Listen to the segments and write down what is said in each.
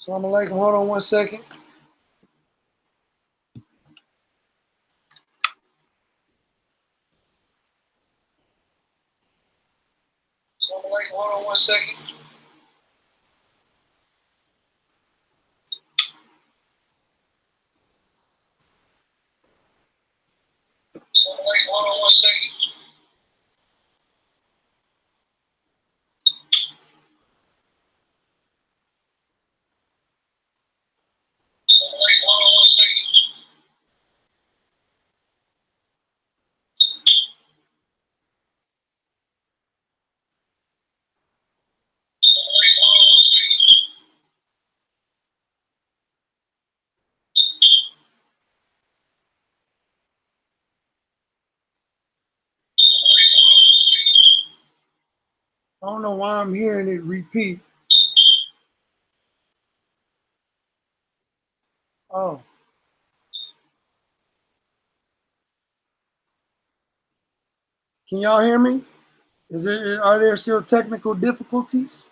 Assalamu alaikum. Hold on 1 second. Assalamu alaikum. Hold on 1 second. Assalamu alaikum. Hold on 1 second. Assalamu alaikum. Hold on 1 second. I don't know why I'm hearing it repeat. Oh. Can y'all hear me? Are there still technical difficulties?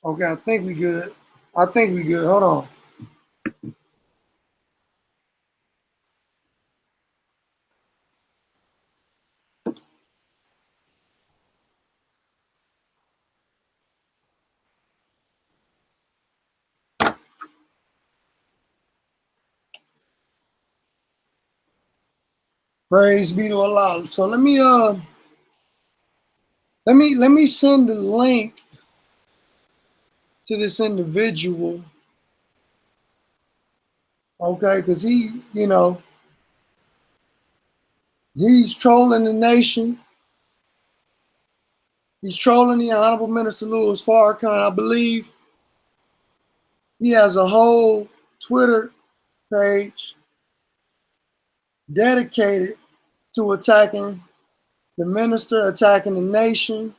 Okay, I think we good. Hold on. Praise be to Allah. So let me send the link to this individual. Okay, because he, he's trolling the nation. He's trolling the Honorable Minister Louis Farrakhan. I believe he has a whole Twitter page dedicated to attacking the minister, attacking the nation.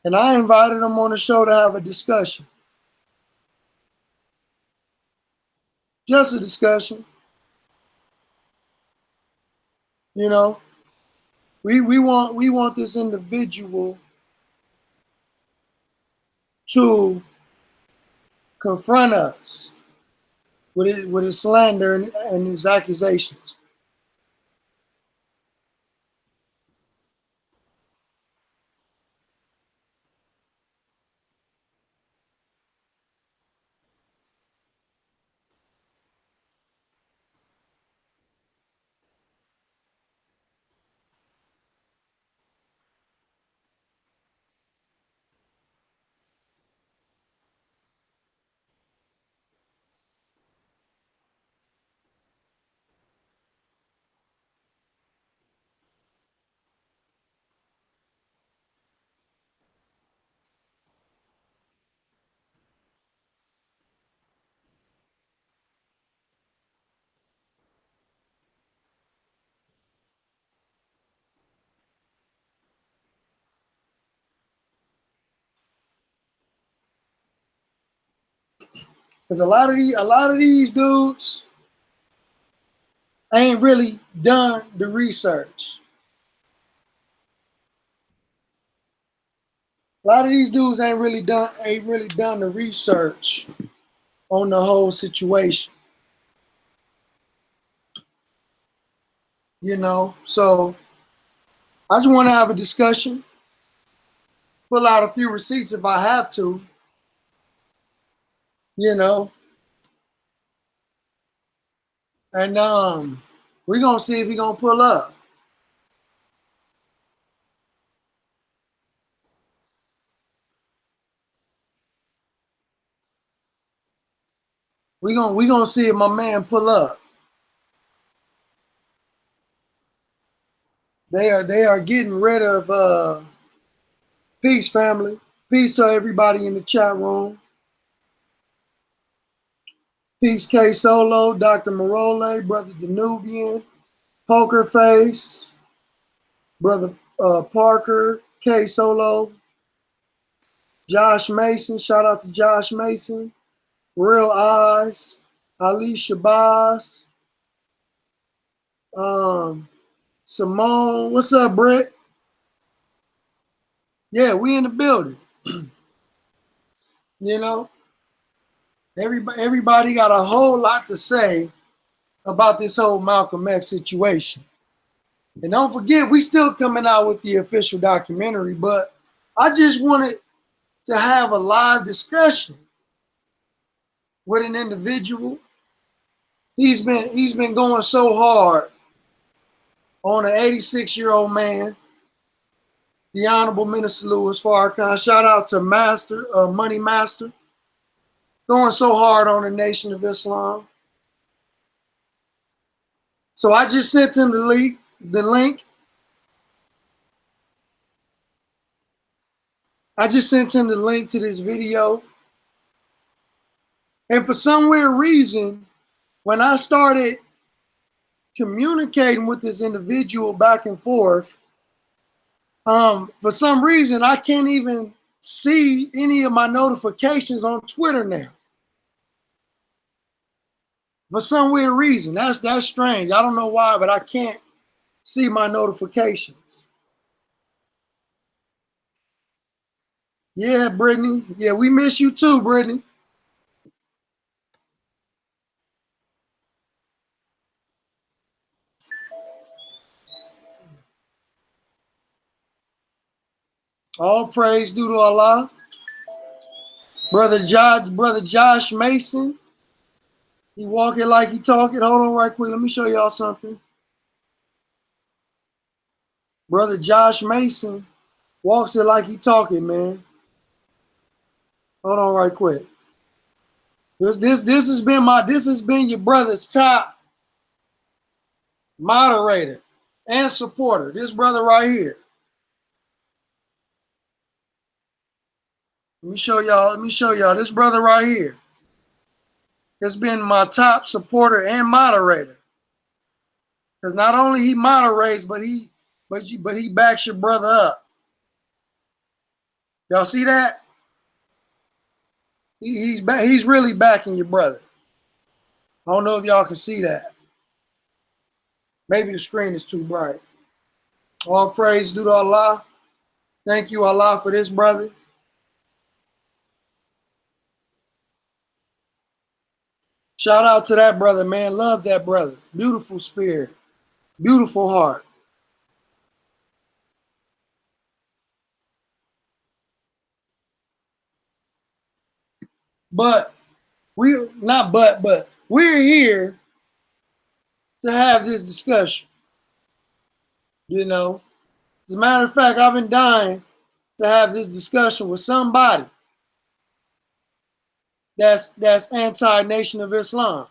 And I invited him on the show to have a discussion. Just a discussion. You know, we want this individual to confront us with his slander and his accusations. Because a lot of these dudes ain't really done the research. A lot of these dudes ain't really done the research on the whole situation. So I just want to have a discussion, pull out a few receipts if I have to, and we're gonna see if he's gonna pull up. We gonna see if my man pull up. They are getting rid of peace, family. Peace to everybody in the chat room. Peace K Solo, Dr. Marole, Brother Danubian, Poker Face, Brother Parker, K Solo, Josh Mason. Shout out to Josh Mason. Real Eyes, Ali Shabazz, Simone. What's up, Britt? Yeah, we in the building. You know, everybody got a whole lot to say about this whole Malcolm X situation. And don't forget, we still coming out with the official documentary, but I just wanted to have a live discussion with an individual. He's been going so hard on an 86-year-old man, the Honorable Minister Louis Farrakhan. Shout out to Master, Money Master, going so hard on the Nation of Islam. So I just sent him the link. I just sent him the link to this video. And for some weird reason, when I started communicating with this individual back and forth, for some reason, I can't even see any of my notifications on Twitter now. For some weird reason. That's strange. I don't know why, but I can't see my notifications. Yeah, Brittany. Yeah, we miss you too, Brittany. All praise due to Allah. Brother Josh Mason. He walking like he talking. Hold on right quick. Let me show y'all something. Brother Josh Mason walks it like he talking, man. Hold on right quick. This has been your brother's top moderator and supporter. This brother right here. Let me show y'all this brother right here. It's been my top supporter and moderator. Because not only he moderates, but he backs your brother up. Y'all see that? He's really backing your brother. I don't know if y'all can see that. Maybe the screen is too bright. All praise due to Allah. Thank you, Allah, for this brother. Shout out to that brother, man. Love that brother. Beautiful spirit. Beautiful heart. But we're here to have this discussion. You know, as a matter of fact, I've been dying to have this discussion with somebody that's anti-Nation of Islam.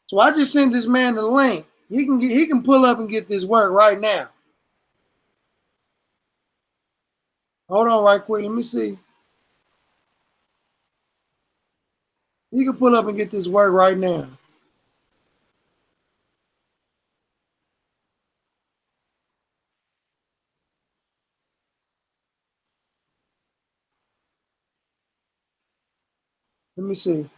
So I just sent this man the link. He can pull up and get this work right now. Hold on right quick. Let me see. He can pull up and get this work right now. Let me see.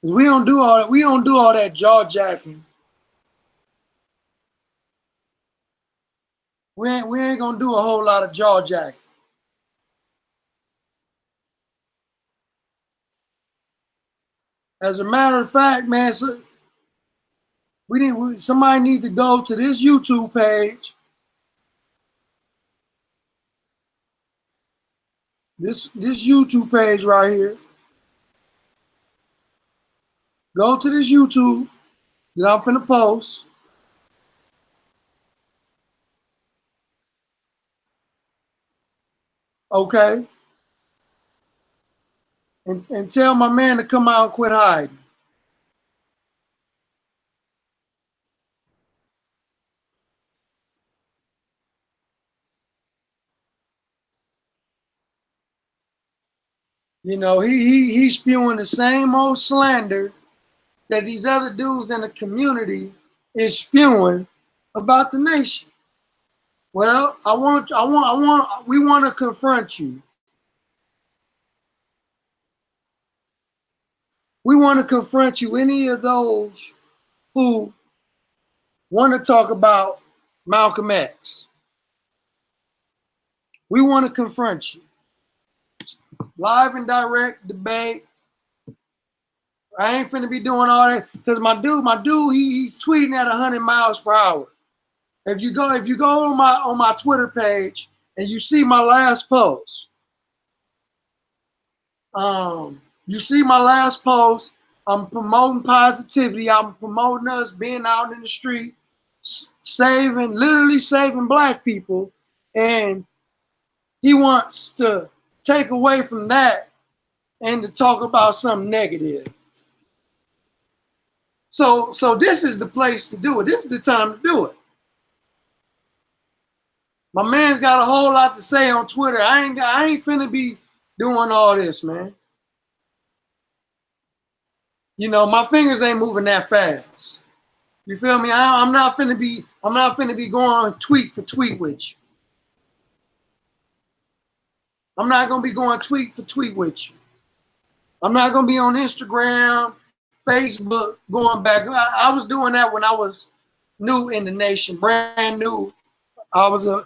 Cause we don't do all that jaw jacking. We ain't gonna do a whole lot of jaw jacking. As a matter of fact, man, so somebody need to go to this YouTube page. This YouTube page right here. Go to this YouTube that I'm finna post. Okay. And tell my man to come out and quit hiding. You know, he's spewing the same old slander that these other dudes in the community is spewing about the nation. Well, we want to confront you. We want to confront you. Any of those who want to talk about Malcolm X, we want to confront you. Live and direct debate. I ain't finna be doing all that because my dude, he's tweeting at 100 miles per hour. If you go on my Twitter page and you see my last post, you see my last post. I'm promoting positivity. I'm promoting us being out in the street, literally saving black people, and he wants to take away from that and to talk about something negative. So this is the place to do it. This is the time to do it. My man's got a whole lot to say on Twitter. I ain't finna be doing all this, man. You know, my fingers ain't moving that fast. You feel me? I'm not finna be going tweet for tweet with you. I'm not gonna be going tweet for tweet with you. I'm not gonna be on Instagram, Facebook, going back. I was doing that when I was new in the nation, brand new. I was a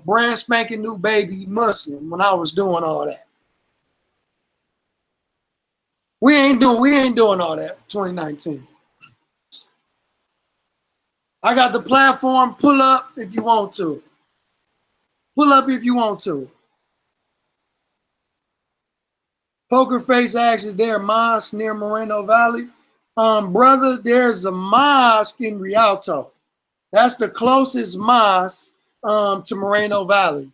brand spanking new baby Muslim when I was doing all that. We ain't doing all that. 2019. I got the platform. Pull up if you want to. Pull up if you want to. Poker Face asks, is there a mosque near Moreno Valley? Brother, there's a mosque in Rialto. That's the closest mosque to Moreno Valley.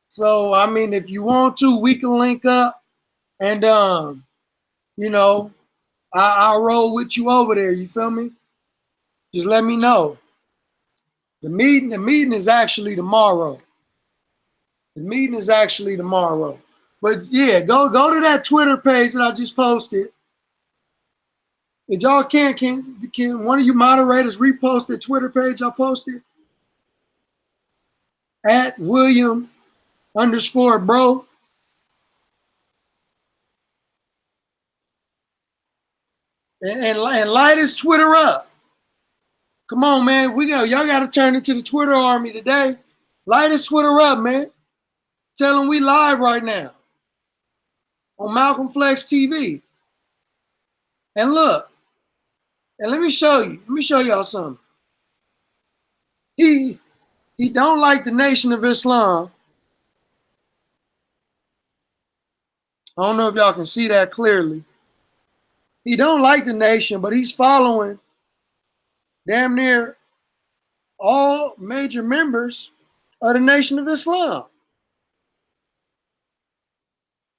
So, I mean, if you want to, we can link up and, you know, I'll roll with you over there. You feel me? Just let me know. The meeting is actually tomorrow. The meeting is actually tomorrow. But yeah, go to that Twitter page that I just posted. If y'all can one of you moderators repost the Twitter page I posted? At William_bro. And light his Twitter up. Come on, man. Y'all gotta turn into the Twitter army today. Light his Twitter up, man. Tell him we live right now on Malcolm Flex TV. And look, and let me show y'all something. He don't like the Nation of Islam. I don't know if y'all can see that clearly. He don't like the nation, but he's following damn near all major members of the Nation of Islam.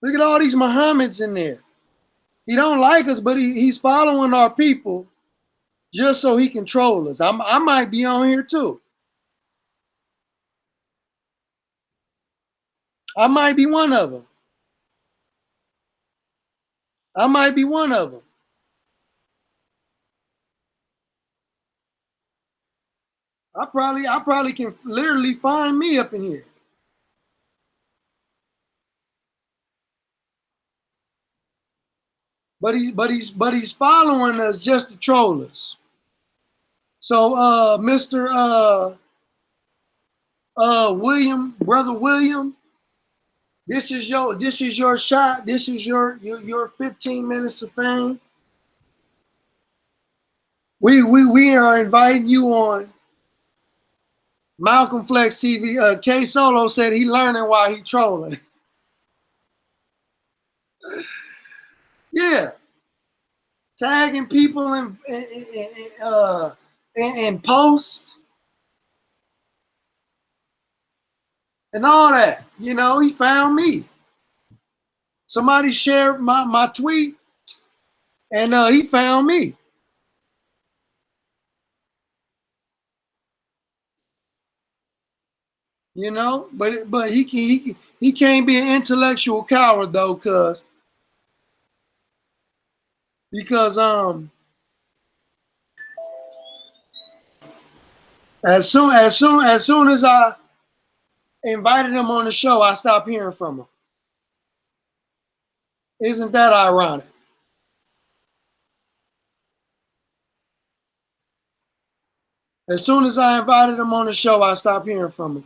Look at all these Muhammads in there. He don't like us, but he's following our people just so he can troll us. I might be on here too. I might be one of them. I might be one of them. I probably can literally find me up in here. But he's following us just to troll us. So Mr. William, brother William, this is your shot. This is your 15 minutes of fame. We are inviting you on Malcolm Flex TV. K Solo said he learning while he trolling. Yeah, tagging people in posts and all that. You know, he found me. Somebody shared my tweet, and he found me. You know, but he can't be an intellectual coward though, cause because as soon as I invited him on the show, I stopped hearing from him. Isn't that ironic? As soon as I invited him on the show, I stopped hearing from him.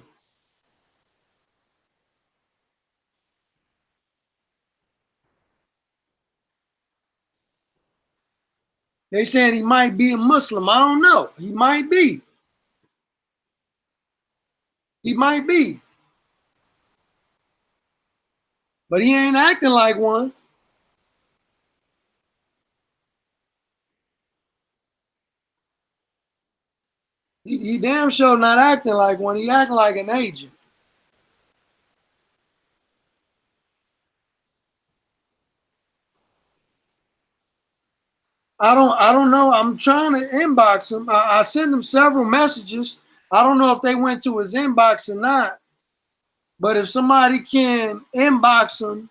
They said he might be a Muslim. I don't know. He might be. He might be. But he ain't acting like one. He damn sure not acting like one. He acting like an agent. I don't know. I'm trying to inbox him. I sent him several messages. I don't know if they went to his inbox or not. But if somebody can inbox him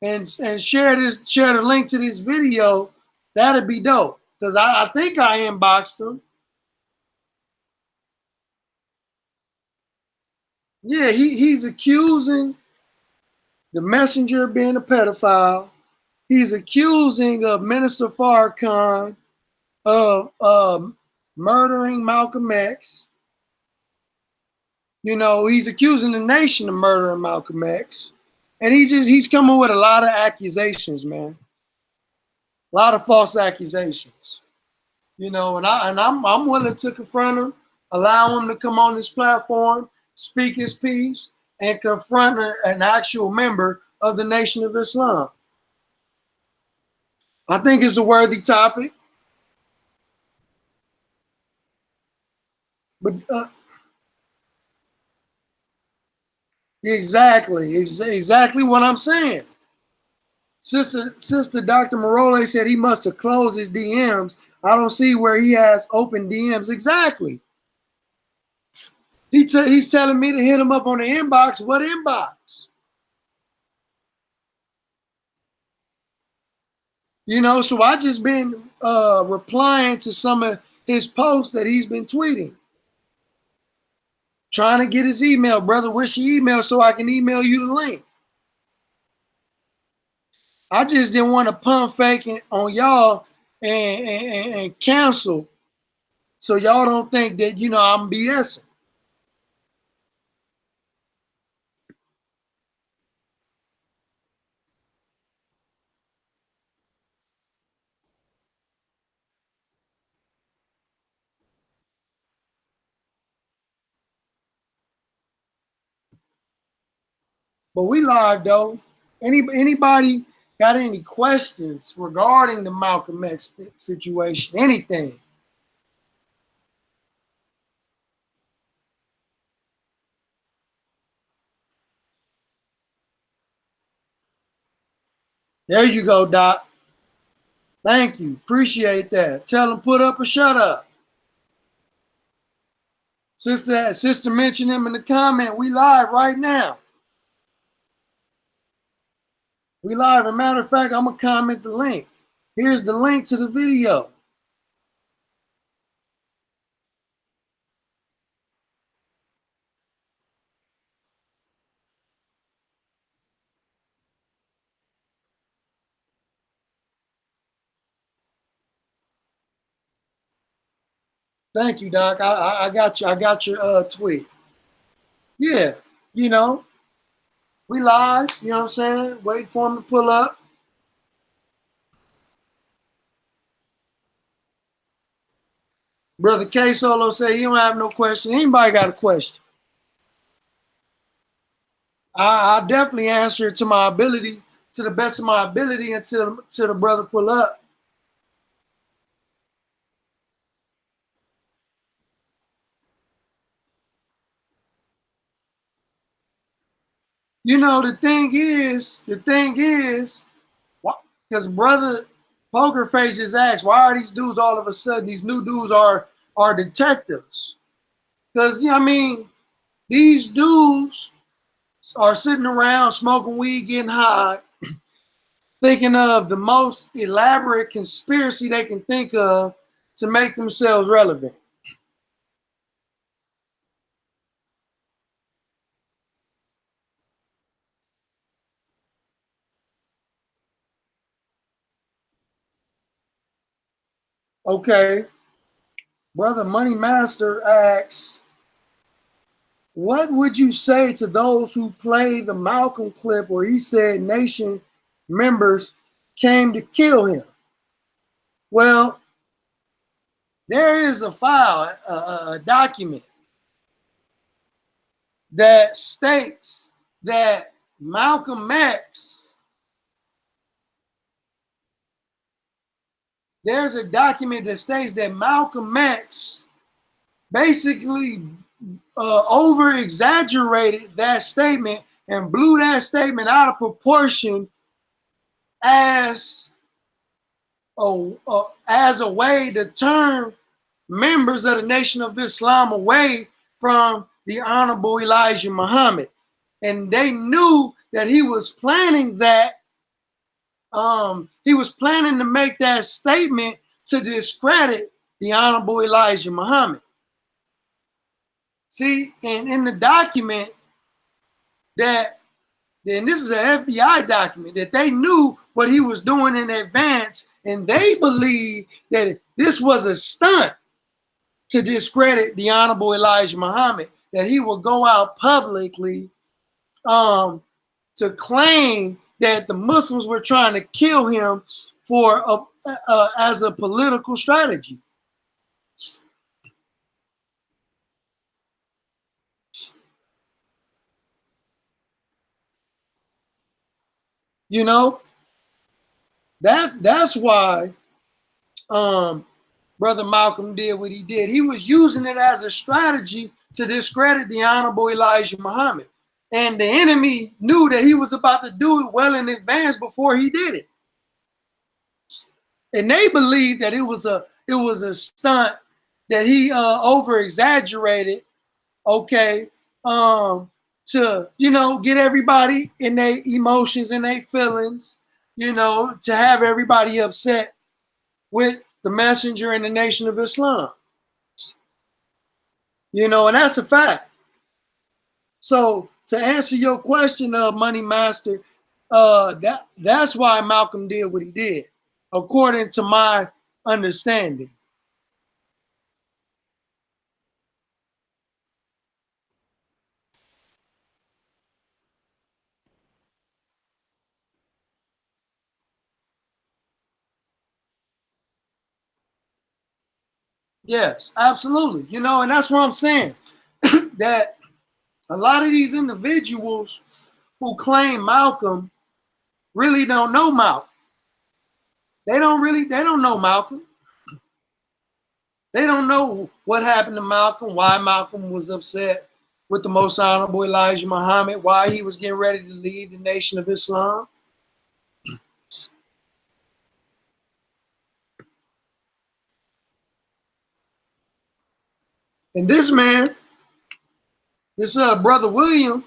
and share the link to this video, that'd be dope. Because I think I inboxed him. Yeah, he's accusing the messenger of being a pedophile. He's accusing of Minister Farrakhan of murdering Malcolm X. You know, he's accusing the nation of murdering Malcolm X. And he's coming with a lot of accusations, man. A lot of false accusations. You know, and I'm willing to confront him, allow him to come on this platform, speak his piece, and confront an actual member of the Nation of Islam. I think it's a worthy topic. But exactly what I'm saying. Sister Dr. Morole said he must have closed his DMs. I don't see where he has open DMs. Exactly. He's telling me to hit him up on the inbox. What inbox? You know, so I just been replying to some of his posts that he's been tweeting. Trying to get his email, brother. Where's your email so I can email you the link? I just didn't want to pump fake on y'all and cancel, so y'all don't think that, you know, I'm BSing. But we live though. Anybody got any questions regarding the Malcolm X situation? Anything? There you go, Doc. Thank you. Appreciate that. Tell them put up or shut up. Sister mentioned him in the comment. We live right now. We live. As a matter of fact, I'm going to comment the link. Here's the link to the video. Thank you, Doc. I got you. I got your tweet. Yeah, you know, we live. You know what I'm saying? Wait for him to pull up. Brother K Solo say he don't have no question. Anybody got a question? I definitely answer it to my ability, to the best of my ability, until the brother pull up. You know, the thing is, because brother Poker Face just asked, why are these dudes all of a sudden, these new dudes are detectives? Because, you know, I mean, these dudes are sitting around smoking weed, getting high, thinking of the most elaborate conspiracy they can think of to make themselves relevant. Okay, Brother Money Master asks, what would you say to those who play the Malcolm clip where he said nation members came to kill him? Well, there is a file, a document that states that Malcolm X, there's a document that states that Malcolm X basically over exaggerated that statement and blew that statement out of proportion as a way to turn members of the Nation of Islam away from the Honorable Elijah Muhammad. And they knew that he was planning that. He was planning to make that statement to discredit the Honorable Elijah Muhammad. See, and in the document that, and this is an FBI document, that they knew what he was doing in advance, and they believed that this was a stunt to discredit the Honorable Elijah Muhammad, that he would go out publicly to claim that the Muslims were trying to kill him for as a political strategy. You know, that's why Brother Malcolm did what he did. He was using it as a strategy to discredit the Honorable Elijah Muhammad. And the enemy knew that he was about to do it well in advance before he did it. And they believed that it was a stunt, that he over exaggerated, okay, to, you know, get everybody in their emotions and their feelings, you know, to have everybody upset with the messenger and the Nation of Islam. You know, and that's a fact. So to answer your question, Money Master, that's why Malcolm did what he did, according to my understanding. Yes, absolutely. You know, and that's what I'm saying, that a lot of these individuals who claim Malcolm really don't know Malcolm. They don't know Malcolm. They don't know what happened to Malcolm, why Malcolm was upset with the Most Honorable Elijah Muhammad, why he was getting ready to leave the Nation of Islam. And this man, this Brother William,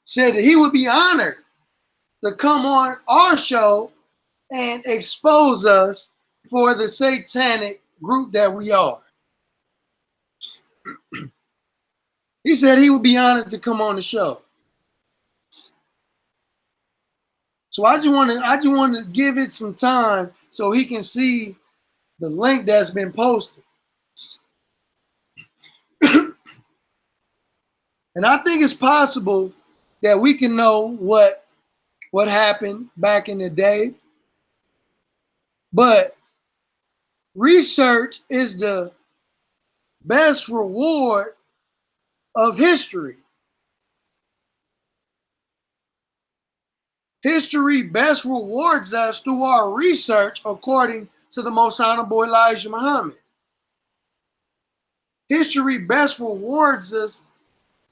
said that he would be honored to come on our show and expose us for the satanic group that we are. He said he would be honored to come on the show. So I just want to give it some time so he can see the link that's been posted. And I think it's possible that we can know what happened back in the day. But research is the best reward of history. History best rewards us through our research, according to the Most Honorable Elijah Muhammad. History best rewards us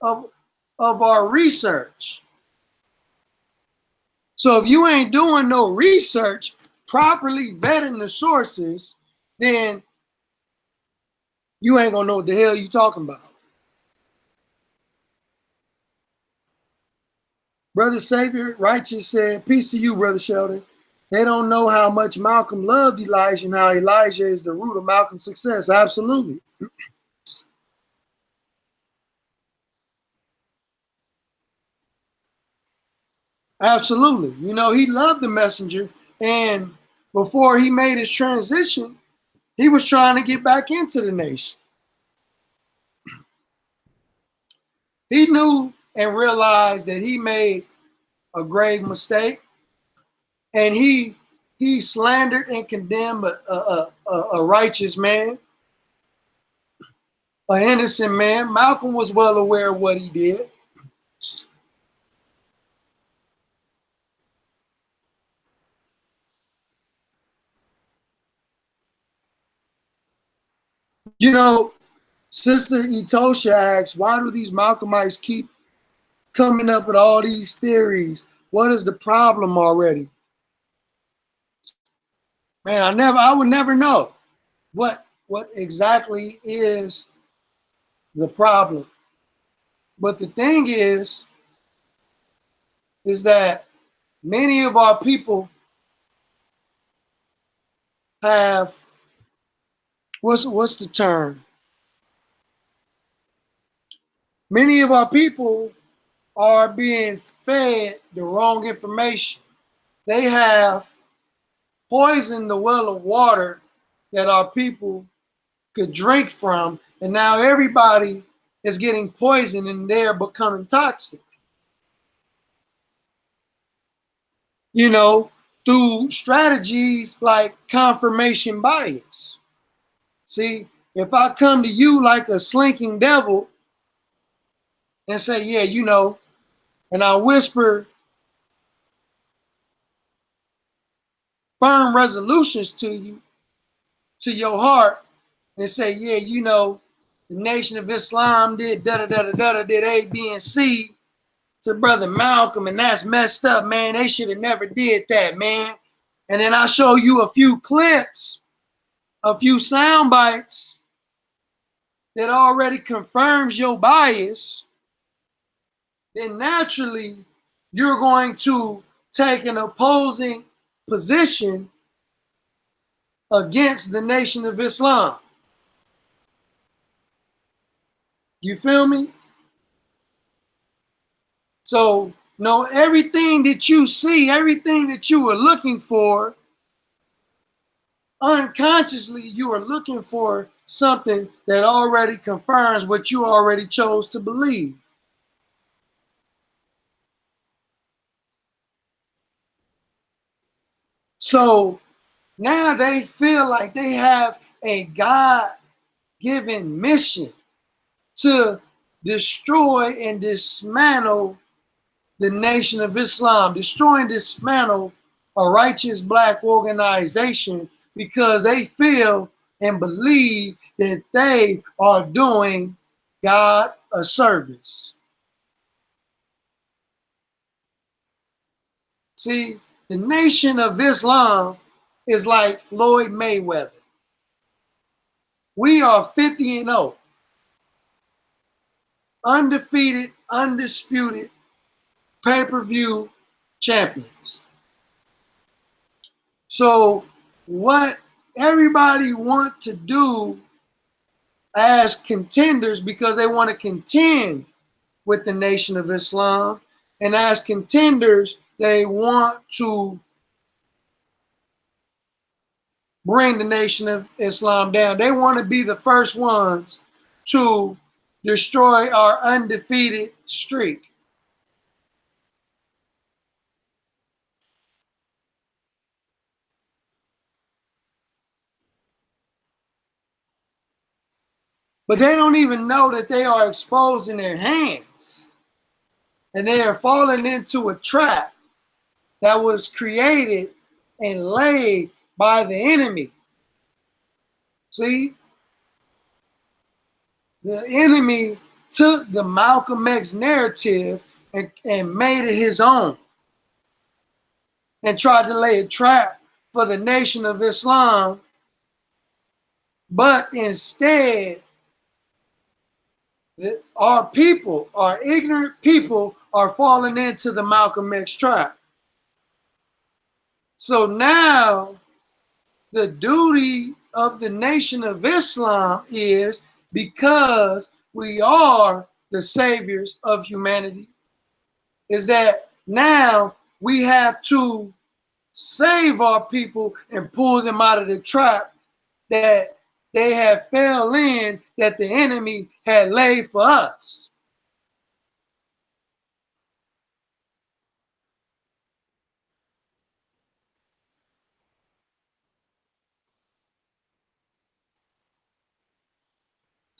of our research. So if you ain't doing no research, properly vetting the sources, then you ain't gonna know what the hell you talking about. Brother Savior Righteous said, peace to you, Brother Sheldon. They don't know how much Malcolm loved Elijah and how Elijah is the root of Malcolm's success. Absolutely. Absolutely. You know, he loved the messenger. And before he made his transition, he was trying to get back into the nation. He knew and realized that he made a grave mistake, and he slandered and condemned a righteous man, an innocent man. Malcolm was well aware of what he did. You know, Sister Etosha asks, why do these Malcolmites keep coming up with all these theories? What is the problem already? Man, I would never know what exactly is the problem. But the thing is that many of our people have, what's the term? Many of our people are being fed the wrong information. They have poisoned the well of water that our people could drink from, and now everybody is getting poisoned and they're becoming toxic. You know, through strategies like confirmation bias. See, if I come to you like a slinking devil and say, yeah, you know, and I whisper firm resolutions to you, to your heart, and say, yeah, you know, the Nation of Islam did da-da-da-da-da, did A, B, and C to Brother Malcolm, and that's messed up, man. They should have never did that, man. And then I show you a few clips, a few sound bites that already confirms your bias, then naturally you're going to take an opposing position against the Nation of Islam. You feel me? So, no, everything that you see, everything that you were looking for, unconsciously you are looking for something that already confirms what you already chose to believe. So now they feel like they have a God-given mission to destroy and dismantle the Nation of Islam, destroy and dismantle a righteous black organization, because they feel and believe that they are doing God a service. See, the Nation of Islam is like Floyd Mayweather. We are 50-0, undefeated, undisputed pay-per-view champions. So what everybody want to do as contenders, because they want to contend with the Nation of Islam, and as contenders, they want to bring the Nation of Islam down. They want to be the first ones to destroy our undefeated streak. But they don't even know that they are exposing their hands, and they are falling into a trap that was created and laid by the enemy. See, the enemy took the Malcolm X narrative and made it his own, and tried to lay a trap for the Nation of Islam, but instead, our people, our ignorant people, are falling into the Malcolm X trap. So now the duty of the Nation of Islam is, because we are the saviors of humanity, is that now we have to save our people and pull them out of the trap that they have fell in, that the enemy had laid for us.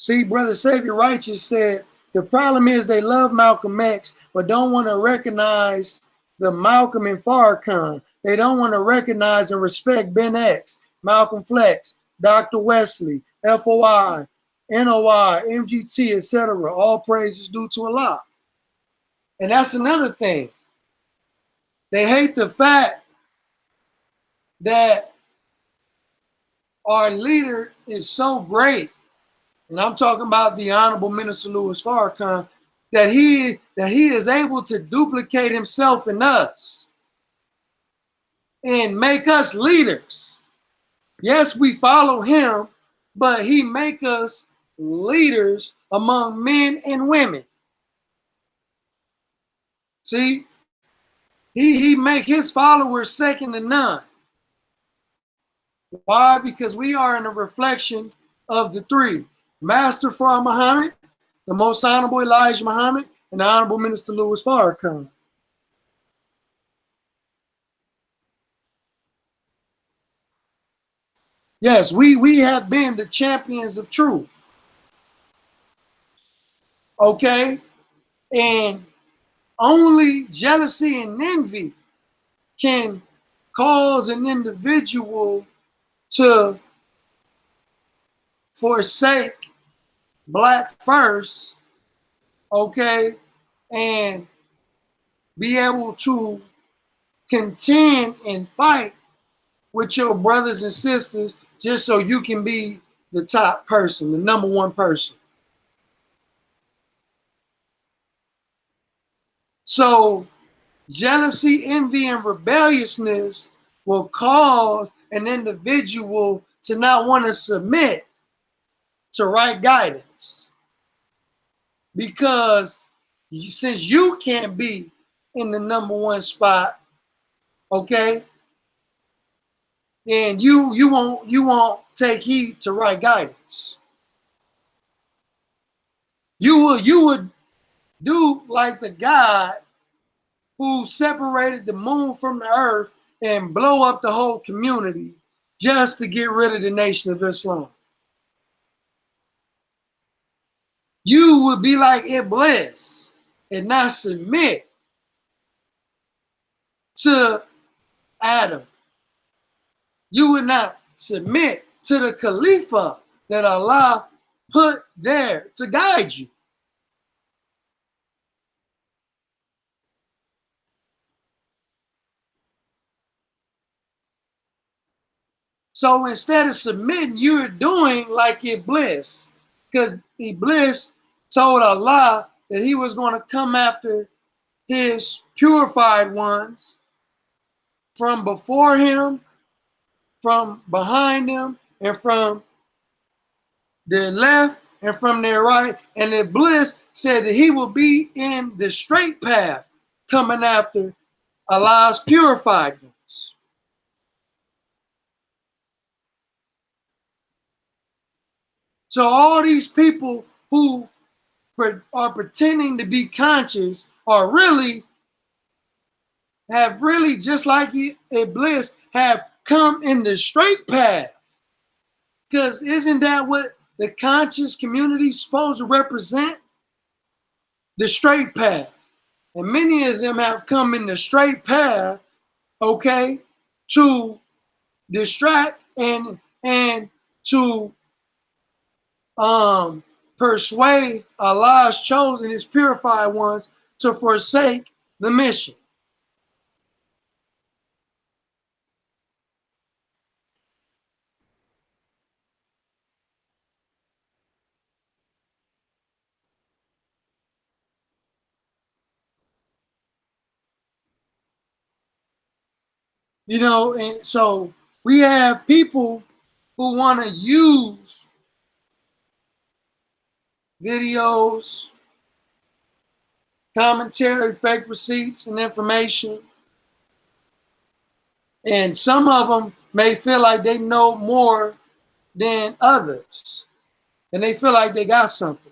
See, Brother Savior Righteous said, the problem is they love Malcolm X, but don't want to recognize the Malcolm and Farrakhan. They don't want to recognize and respect Ben X, Malcolm Flex, Dr. Wesley, FOI, NOI, MGT, etc. All praises due to Allah. And that's another thing. They hate the fact that our leader is so great, and I'm talking about the Honorable Minister Louis Farrakhan, that he is able to duplicate himself in us and make us leaders. Yes, we follow him, but he make us leaders among men and women. See, he make his followers second to none. Why? Because we are in a reflection of the three: Master Farah Muhammad, the Most Honorable Elijah Muhammad, and the Honorable Minister Louis Farrakhan. Yes, we have been the champions of truth. Okay? And only jealousy and envy can cause an individual to forsake black first, okay, and be able to contend and fight with your brothers and sisters just so you can be the top person, the number one person. So jealousy, envy, and rebelliousness will cause an individual to not want to submit to right guidance. Because since you can't be in the number one spot, okay, then you won't take heed to right guidance. You would do like the God who separated the moon from the earth and blow up the whole community just to get rid of the Nation of Islam. You would be like Iblis and not submit to Adam. You would not submit to the Khalifa that Allah put there to guide you. So instead of submitting, you're doing like Iblis, because Iblis told Allah that he was going to come after his purified ones from before him, from behind him, and from their left and from their right. And Iblis said that he will be in the straight path coming after Allah's purified ones. So all these people who are pretending to be conscious are really, just like Iblis, have come in the straight path. Because isn't that what the conscious community is supposed to represent? The straight path. And many of them have come in the straight path, okay, to distract and to persuade Allah's chosen, his purified ones, to forsake the mission. You know, and so we have people who want to use videos, commentary, fake receipts, and information. And some of them may feel like they know more than others. And they feel like they got something.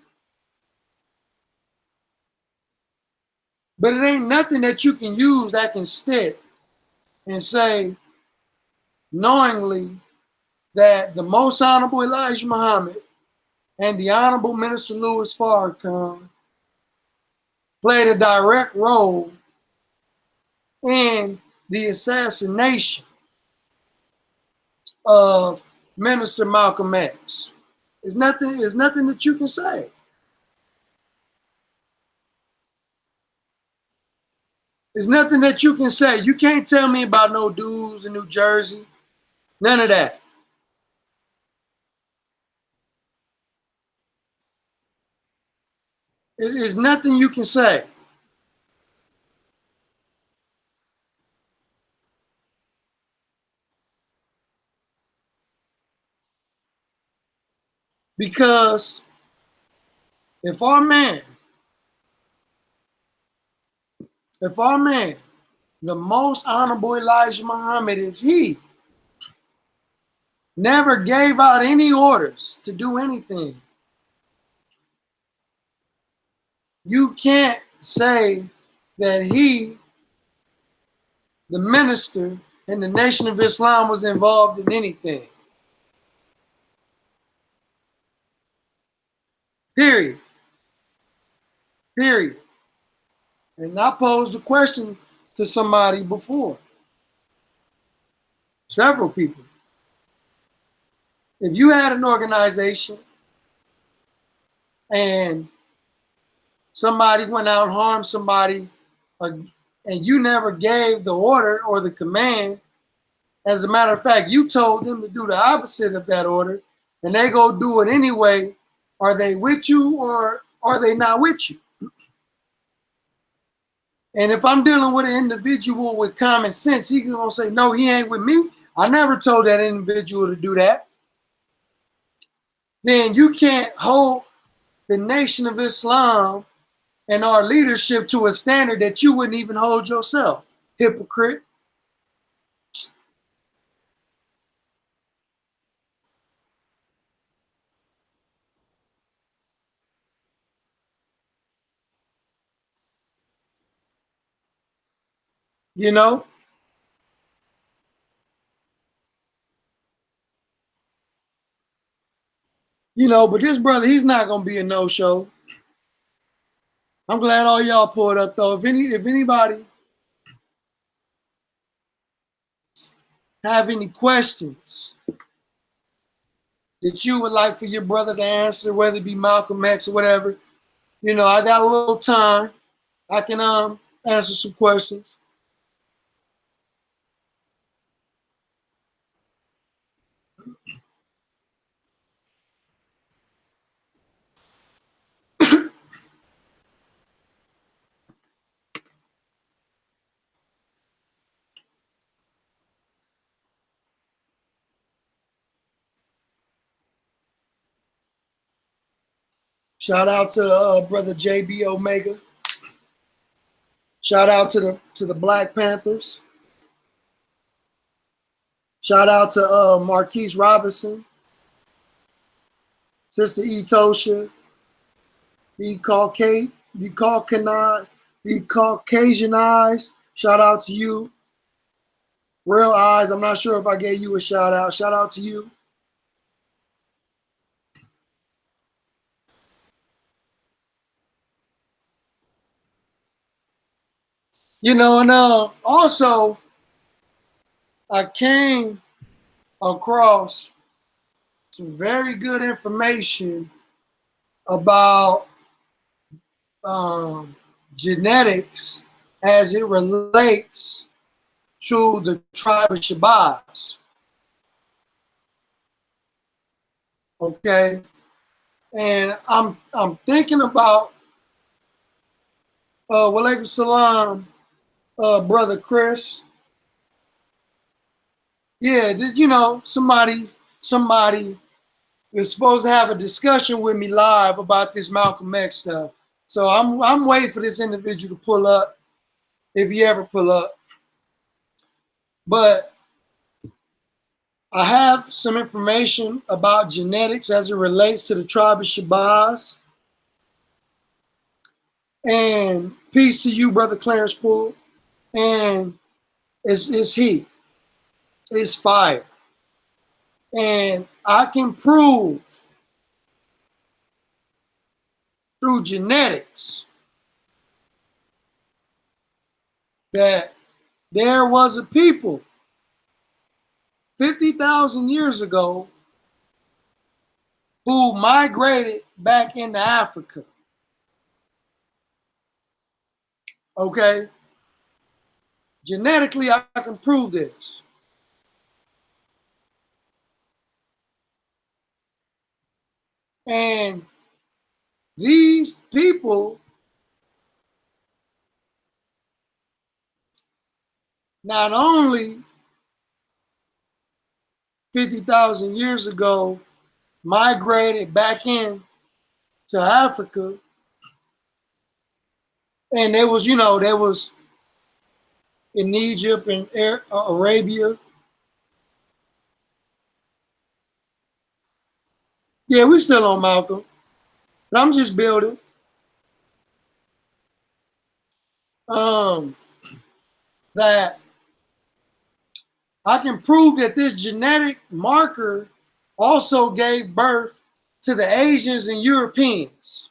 But it ain't nothing that you can use that can stick and say knowingly that the Most Honorable Elijah Muhammad and the Honorable Minister Louis Farrakhan played a direct role in the assassination of Minister Malcolm X. There's nothing that you can say. There's nothing that you can say. You can't tell me about no dudes in New Jersey. None of that. There's nothing you can say. Because if our man, the Most Honorable Elijah Muhammad, if he never gave out any orders to do anything, you can't say that he, the minister, and the Nation of Islam was involved in anything. Period. Period. And I posed a question to somebody before. Several people. If you had an organization and somebody went out and harmed somebody, and you never gave the order or the command, as a matter of fact, you told them to do the opposite of that order, and they go do it anyway, are they with you or are they not with you? And if I'm dealing with an individual with common sense, he's going to say, no, he ain't with me. I never told that individual to do that. Then you can't hold the Nation of Islam and our leadership to a standard that you wouldn't even hold yourself. Hypocrite. You know? But this brother, he's not going to be a no-show. I'm glad all y'all pulled up, though. If anybody have any questions that you would like for your brother to answer, whether it be Malcolm X or whatever, I got a little time. I can answer some questions. Shout out to brother JB Omega. Shout out to the Black Panthers. Shout out to Marquise Robinson, Sister Etosha, the Caucasianized. Shout out to you. Real Eyes, I'm not sure if I gave you a shout out. Shout out to you. And also I came across some very good information about genetics as it relates to the tribe of Shabazz. Okay, and I'm thinking about walaikum salam, brother Chris. Yeah, you know, somebody is supposed to have a discussion with me live about this Malcolm X stuff. So I'm waiting for this individual to pull up, if he ever pull up. But I have some information about genetics as it relates to the tribe of Shabazz. And peace to you, Brother Clarence Poole. And it's heat. It's fire. And I can prove through genetics that there was a people 50,000 years ago who migrated back into Africa. Okay? Genetically, I can prove this. And these people not only 50,000 years ago migrated back in to Africa, and there was, you know, there was in Egypt and Arabia. Yeah, we still on Malcolm, but I'm just building. That I can prove that this genetic marker also gave birth to the Asians and Europeans.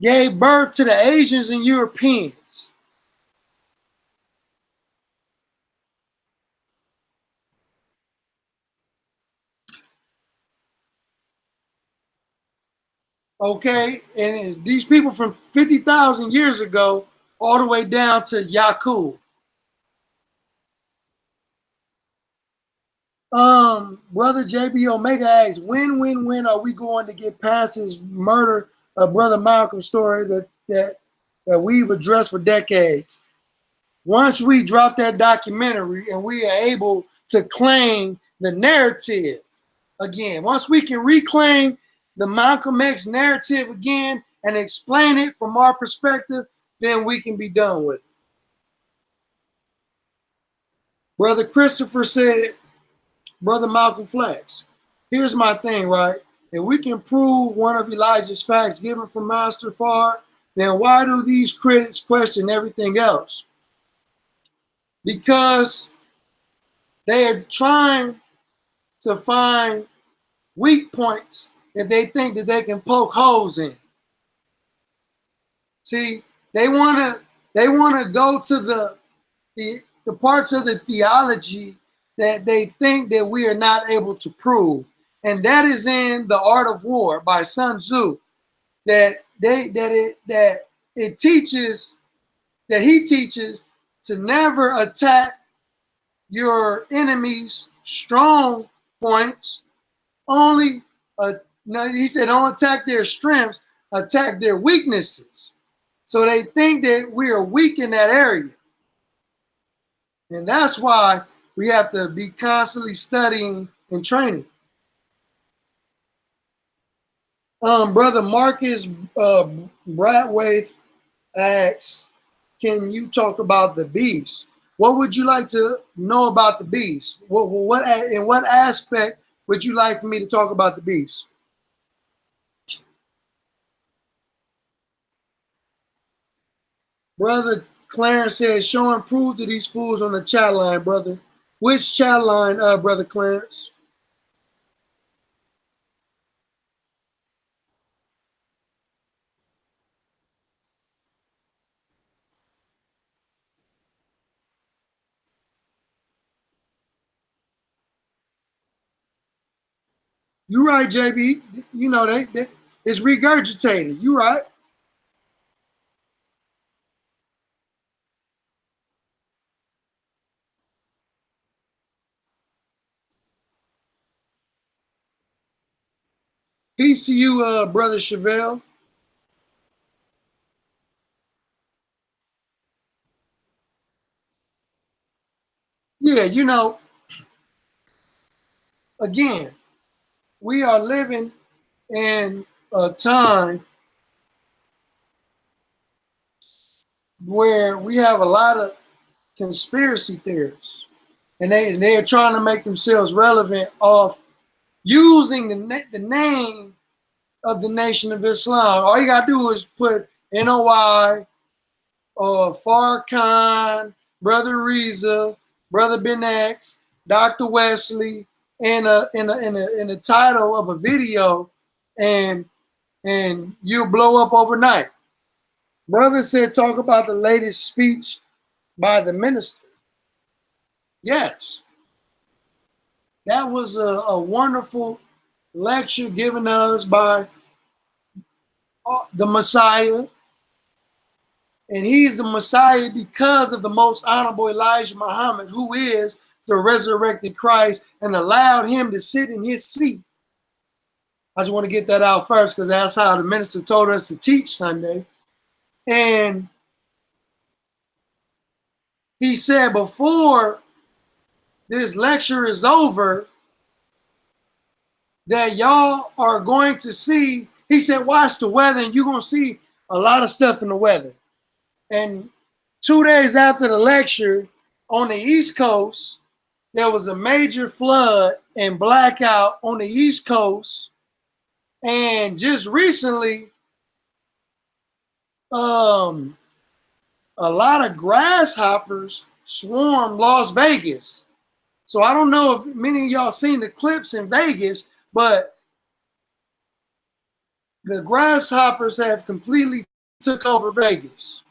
Gave birth to the Asians and Europeans. Okay, and these people from 50,000 years ago all the way down to Yakub. Brother JB Omega asks, when are we going to get past his murder of Brother Malcolm story that we've addressed for decades? Once we drop that documentary and we are able to claim the narrative again, once we can reclaim the Malcolm X narrative again and explain it from our perspective, then we can be done with it. Brother Christopher said, Brother Malcolm Flex, here's my thing, right? If we can prove one of Elijah's facts given from Master Fard, then why do these critics question everything else? Because they are trying to find weak points that they think that they can poke holes in. See, they wanna go to the parts of the theology that they think that we are not able to prove. And that is in The Art of War by Sun Tzu. That it teaches, that he teaches to never attack your enemy's strong points, only no, he said don't attack their strengths, attack their weaknesses. So they think that we are weak in that area. And that's why we have to be constantly studying and training. Brother Marcus Bradwaith asks, can you talk about the beast? What would you like to know about the beast? In what aspect would you like for me to talk about the beast? Brother Clarence says, show and prove to these fools on the chat line, brother. Which chat line, Brother Clarence? You right, JB. You know, it's regurgitated. You right. Peace to you, Brother Chevelle. yeah, you know, again, we are living in a time where we have a lot of conspiracy theorists, and they are trying to make themselves relevant off using the name of the Nation of Islam. All you gotta do is put NOI or Farrakhan, Brother Reza, Brother Ben X, Dr. Wesley in a title of a video, and you'll blow up overnight. Brother said, talk about the latest speech by the minister. Yes, that was a wonderful lecture given us by the Messiah. And he's the Messiah because of the most honorable Elijah Muhammad, who is the resurrected Christ, and allowed him to sit in his seat. I just want to get that out first because that's how the minister told us to teach Sunday. And he said before this lecture is over that y'all are going to see, he said, watch the weather and you're going to see a lot of stuff in the weather. And 2 days after the lecture on the East Coast, there was a major flood and blackout on the East Coast. And just recently, a lot of grasshoppers swarmed Las Vegas. So I don't know if many of y'all seen the clips in Vegas, but the grasshoppers have completely took over Vegas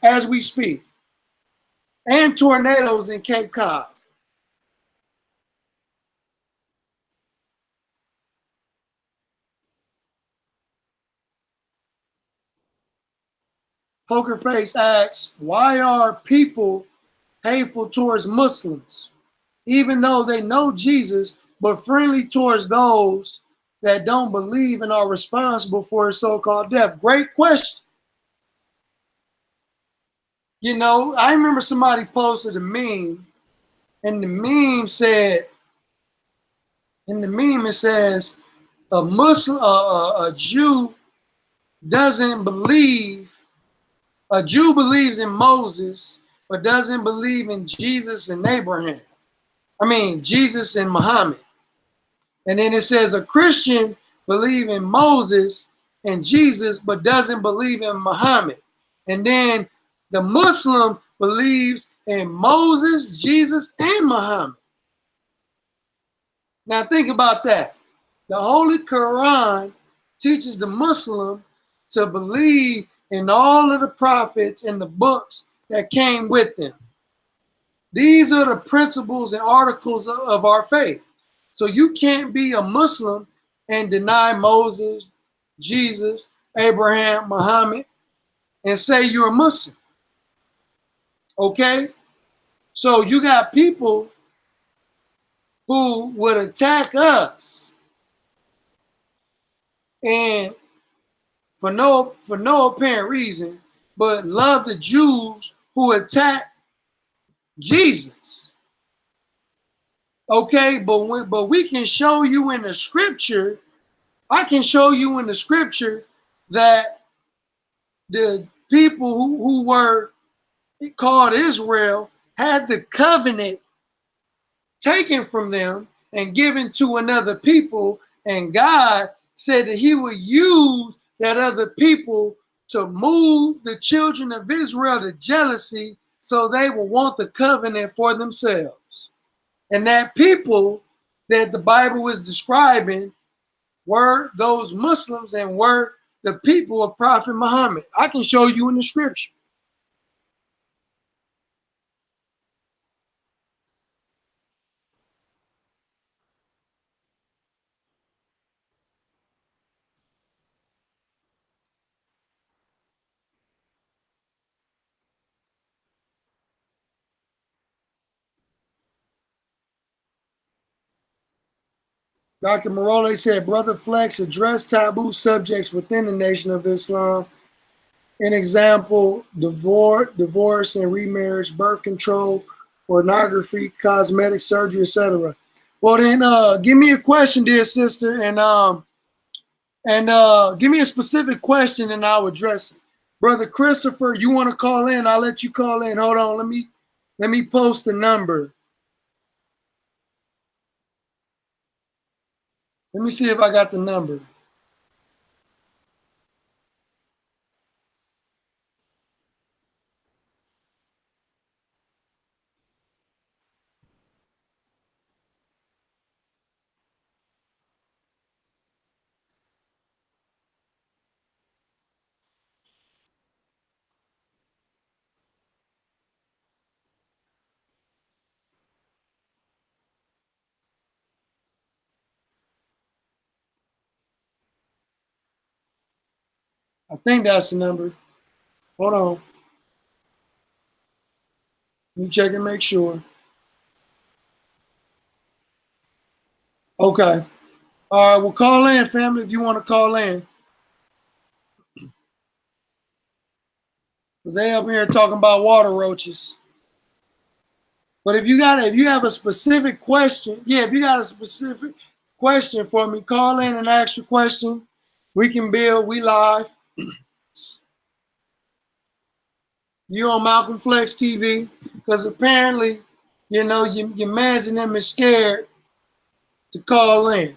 as we speak, and tornadoes in Cape Cod. Poker Face asks, why are people hateful towards Muslims, even though they know Jesus, but friendly towards those that don't believe and are responsible for his so-called death? Great question. You know, I remember somebody posted a meme, and the meme said, it says, a Jew doesn't believe, a Jew believes in Moses, but doesn't believe in Jesus and Abraham. I mean, Jesus and Muhammad. And then it says a Christian believes in Moses and Jesus, but doesn't believe in Muhammad. And then the Muslim believes in Moses, Jesus, and Muhammad. Now think about that. The Holy Quran teaches the Muslim to believe in all of the prophets and the books that came with them. These are the principles and articles of our faith. So you can't be a Muslim and deny Moses, Jesus, Abraham, Muhammad, and say you're a Muslim. Okay? So you got people who would attack us and for no apparent reason, but love the Jews who attack Jesus. Okay, but we can show you in the scripture, I can show you in the scripture that the people who were called Israel had the covenant taken from them and given to another people, and God said that he would use that other people to move the children of Israel to jealousy so they will want the covenant for themselves. And that people that the Bible is describing were those Muslims and were the people of Prophet Muhammad. I can show you in the scripture. Dr. Morole said, Brother Flex addressed taboo subjects within the Nation of Islam. An example, divorce and remarriage, birth control, pornography, cosmetic surgery, etc. Well, then give me a question, dear sister, and give me a specific question, and I'll address it. Brother Christopher, you want to call in? I'll let you call in. Hold on, let me post the number. Let me see if I got the number. I think that's the number. Hold on. Let me check and make sure. Okay. All right, well, call in, family, if you want to call in. Because they up here talking about water roaches. But if you have a specific question, yeah, if you got a specific question for me, call in and ask your question. We can build, we live. You on Malcolm Flex TV. Because apparently, you know, your mans and them is scared to call in.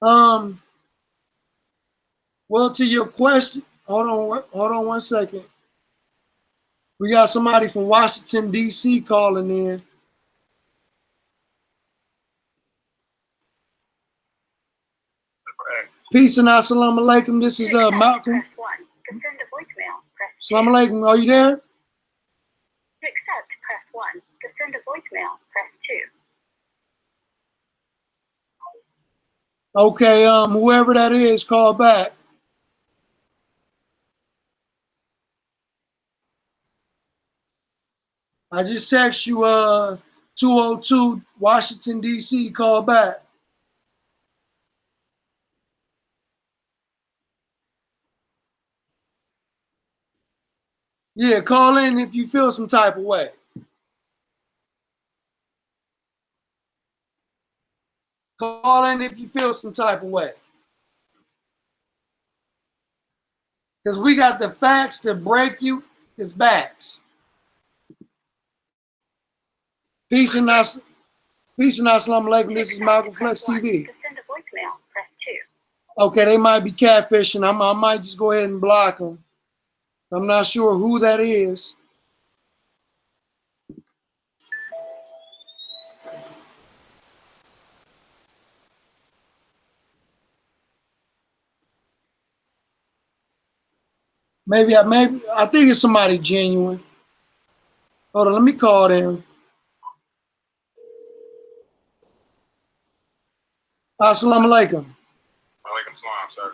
Well, to your question, hold on 1 second. We got somebody from Washington, D.C. calling in. Peace and assalamu alaikum. This is Malcolm. Press 1. To send a voicemail, press 2. Assalamu alaikum. Are you there? To accept, press 1. To send a voicemail, press 2. Okay, whoever that is, call back. I just text you 202 Washington, D.C. Call back. Yeah, call in if you feel some type of way. Call in if you feel some type of way. Because we got the facts to break you his backs. Peace and assalamu alaikum. This is Malcolm Flex TV. To send a voicemail, press 2. Okay, they might be catfishing. I might just go ahead and block them. I'm not sure who that is. Maybe I think it's somebody genuine. Hold on, let me call them. Assalamu alaikum. Walaikum salam, sir.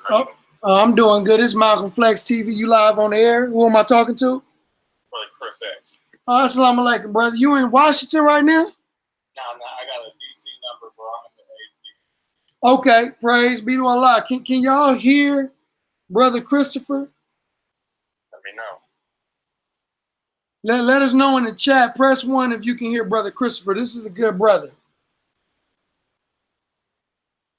I'm doing good. It's Malcolm Flex TV. You live on the air. Who am I talking to? Brother Chris X. Assalamu alaikum, brother. You in Washington right now? No, I got a DC number, bro. I'm in the AD. Okay, praise be to Allah. Can y'all hear Brother Christopher? Let me know. Let us know in the chat. Press 1 if you can hear Brother Christopher. This is a good brother.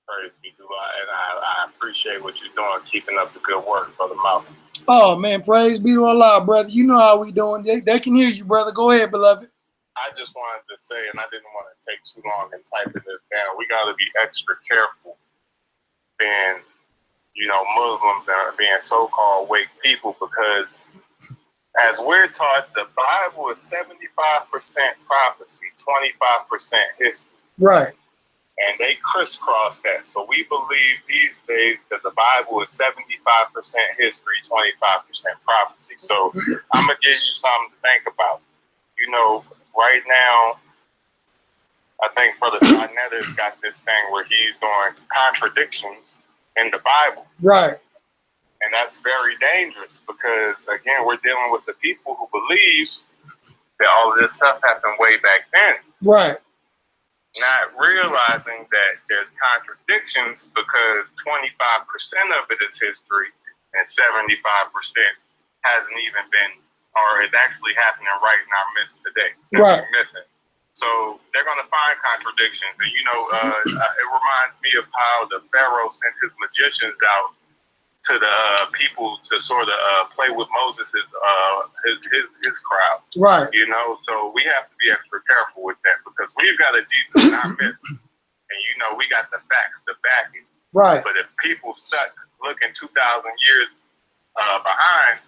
Praise be to Allah. And I appreciate what you're doing, keeping up the good work, Brother Malcolm. Oh, man, praise be to Allah, brother. You know how we doing. They can hear you, brother. Go ahead, beloved. I just wanted to say, and I didn't want to take too long in typing this down, we got to be extra careful being, you know, Muslims and being so-called wake people, because as we're taught, the Bible is 75% prophecy, 25% history. Right. And they crisscross that. So we believe these days that the Bible is 75% history, 25% prophecy. So I'm going to give you something to think about. You know, right now, I think Brother Sarnetta's got this thing where he's doing contradictions in the Bible. Right. And that's very dangerous because, again, we're dealing with the people who believe that all of this stuff happened way back then. Right. Not realizing that there's contradictions because 25% of it is history and 75% hasn't even been, or is actually happening right in our midst today. Right. We're missing. So they're going to find contradictions. And, you know, it reminds me of how the Pharaoh sent his magicians out to the people to sort of play with Moses' his crowd. Right. You know, so we have to be extra careful with that because we've got a Jesus in our midst. And, you know, we got the facts, the backing. Right. But if people stuck looking 2,000 years behind,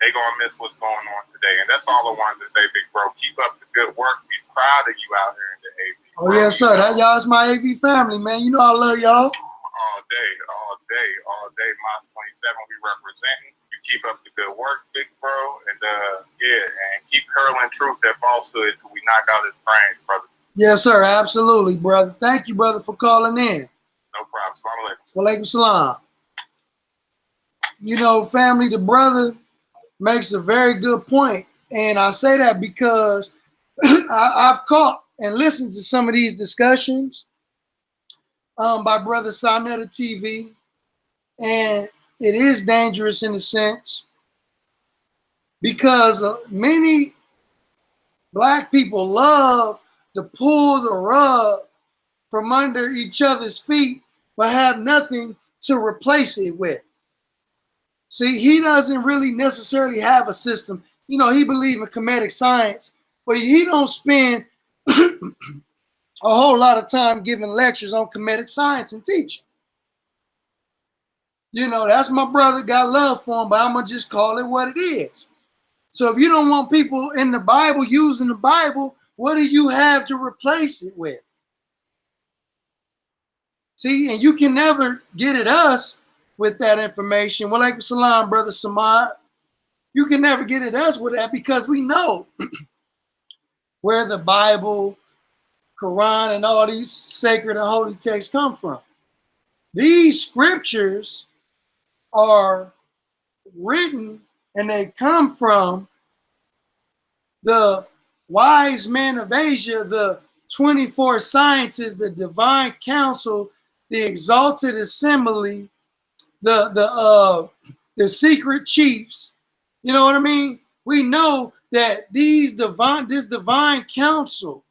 they're going to miss what's going on today. And that's all I wanted to say, big bro. Keep up the good work. We proud of you out here in the AV. Oh, yes, sir. That y'all is my AV family, man. You know I love y'all. All day. Moss 27, we representing. You keep up the good work, big bro. And, and keep hurling truth at falsehood until we knock out his brains, brother. Yes, sir. Absolutely, brother. Thank you, brother, for calling in. No problem. Salam alaikum. Wa alaikum salam. You know, family, the brother makes a very good point. And I say that because I've caught and listened to some of these discussions by Brother Sonetta TV. And it is dangerous in a sense because many black people love to pull the rug from under each other's feet, but have nothing to replace it with. See, he doesn't really necessarily have a system. You know, he believes in comedic science, but he don't spend a whole lot of time giving lectures on comedic science and teaching. You know, that's my brother, got love for him, but I'm going to just call it what it is. So if you don't want people in the Bible using the Bible, what do you have to replace it with? See, and you can never get at us with that information. Wa alaikum salam, brother Samad. You can never get at us with that because we know where the Bible, Quran, and all these sacred and holy texts come from. These scriptures are written and they come from the wise men of Asia, the 24 scientists, the divine council, the exalted assembly, the secret chiefs. You know what I mean? We know that this divine council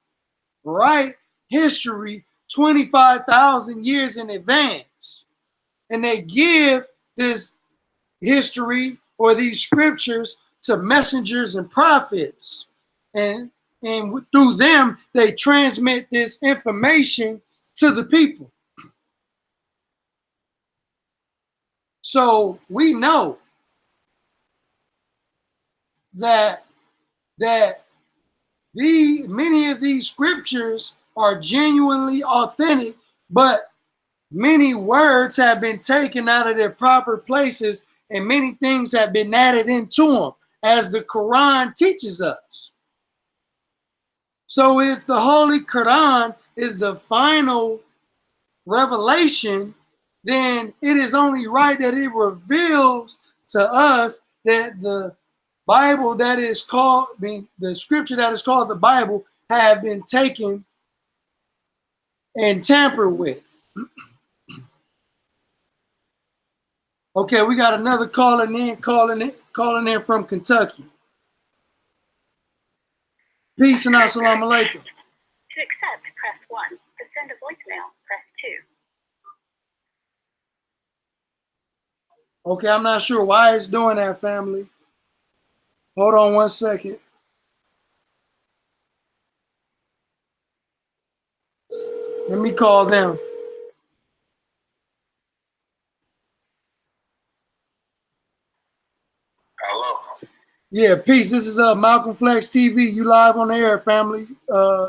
write history 25,000 years in advance. And they give this history or these scriptures to messengers and prophets. And through them, they transmit this information to the people. So we know that many of these scriptures are genuinely authentic, but many words have been taken out of their proper places and many things have been added into them, as the Quran teaches us. So if the Holy Quran is the final revelation, then it is only right that it reveals to us that the Bible that is called, the scripture that is called the Bible, have been taken and tampered with. Okay, we got another calling in from Kentucky. Peace and assalamu alaikum. To accept, press 1. To send a voicemail, press 2. Okay, I'm not sure why it's doing that, family. Hold on one second. Let me call them. Hello. Yeah, peace. This is Malcolm Flex TV. You live on the air, family.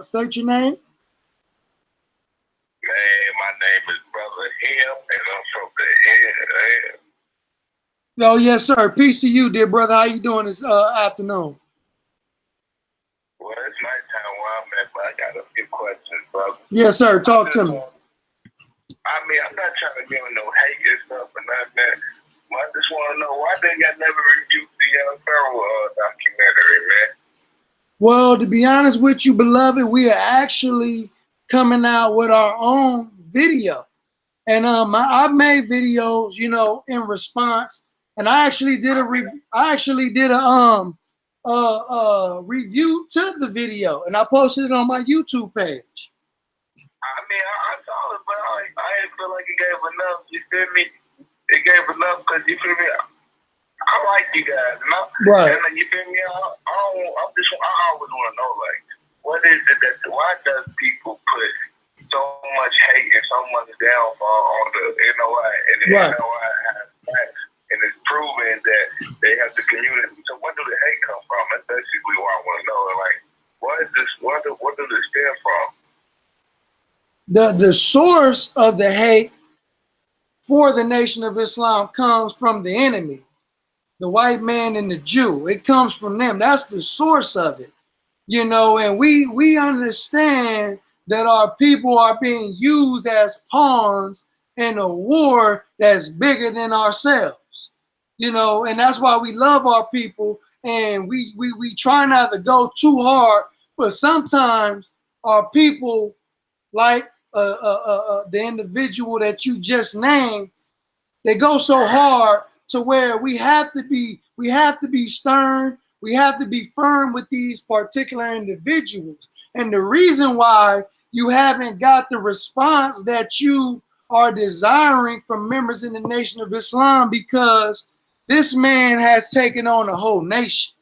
State your name. Man, my name is Brother Him, and I'm from the head. Oh, yes, sir. Peace to you, dear brother. How you doing this afternoon? Well, it's nighttime where I'm at, but I got a few questions, brother. Yes, sir. Talk to me. I mean, I'm not trying to give no hate and stuff and nothing. But I just want to know why they got never reviewed the Pharaoh documentary, man. Well, to be honest with you, beloved, we are actually coming out with our own video. And I've made videos, you know, in response And I actually did a review to the video, and I posted it on my YouTube page. I mean, I saw it, but I didn't feel like it gave enough. You feel me? It gave enough because you feel me. I like you guys, you know? Right. And you feel me? I always want to know, like, what is it why does people put so much hate and so much downfall on the NOI, and the Right. NOI has facts, and it's proven that they have the community. So where do the hate come from? That's basically what I want to know. Like, what does it stem from? The source of the hate for the Nation of Islam comes from the enemy, the white man and the Jew. It comes from them. That's the source of it, you know. And we understand that our people are being used as pawns in a war that's bigger than ourselves, you know. And that's why we love our people, and we try not to go too hard. But sometimes our people, like the individual that you just named, they go so hard to where we have to be stern, we have to be firm with these particular individuals. And the reason why you haven't got the response that you are desiring from members in the Nation of Islam, because this man has taken on a whole nation.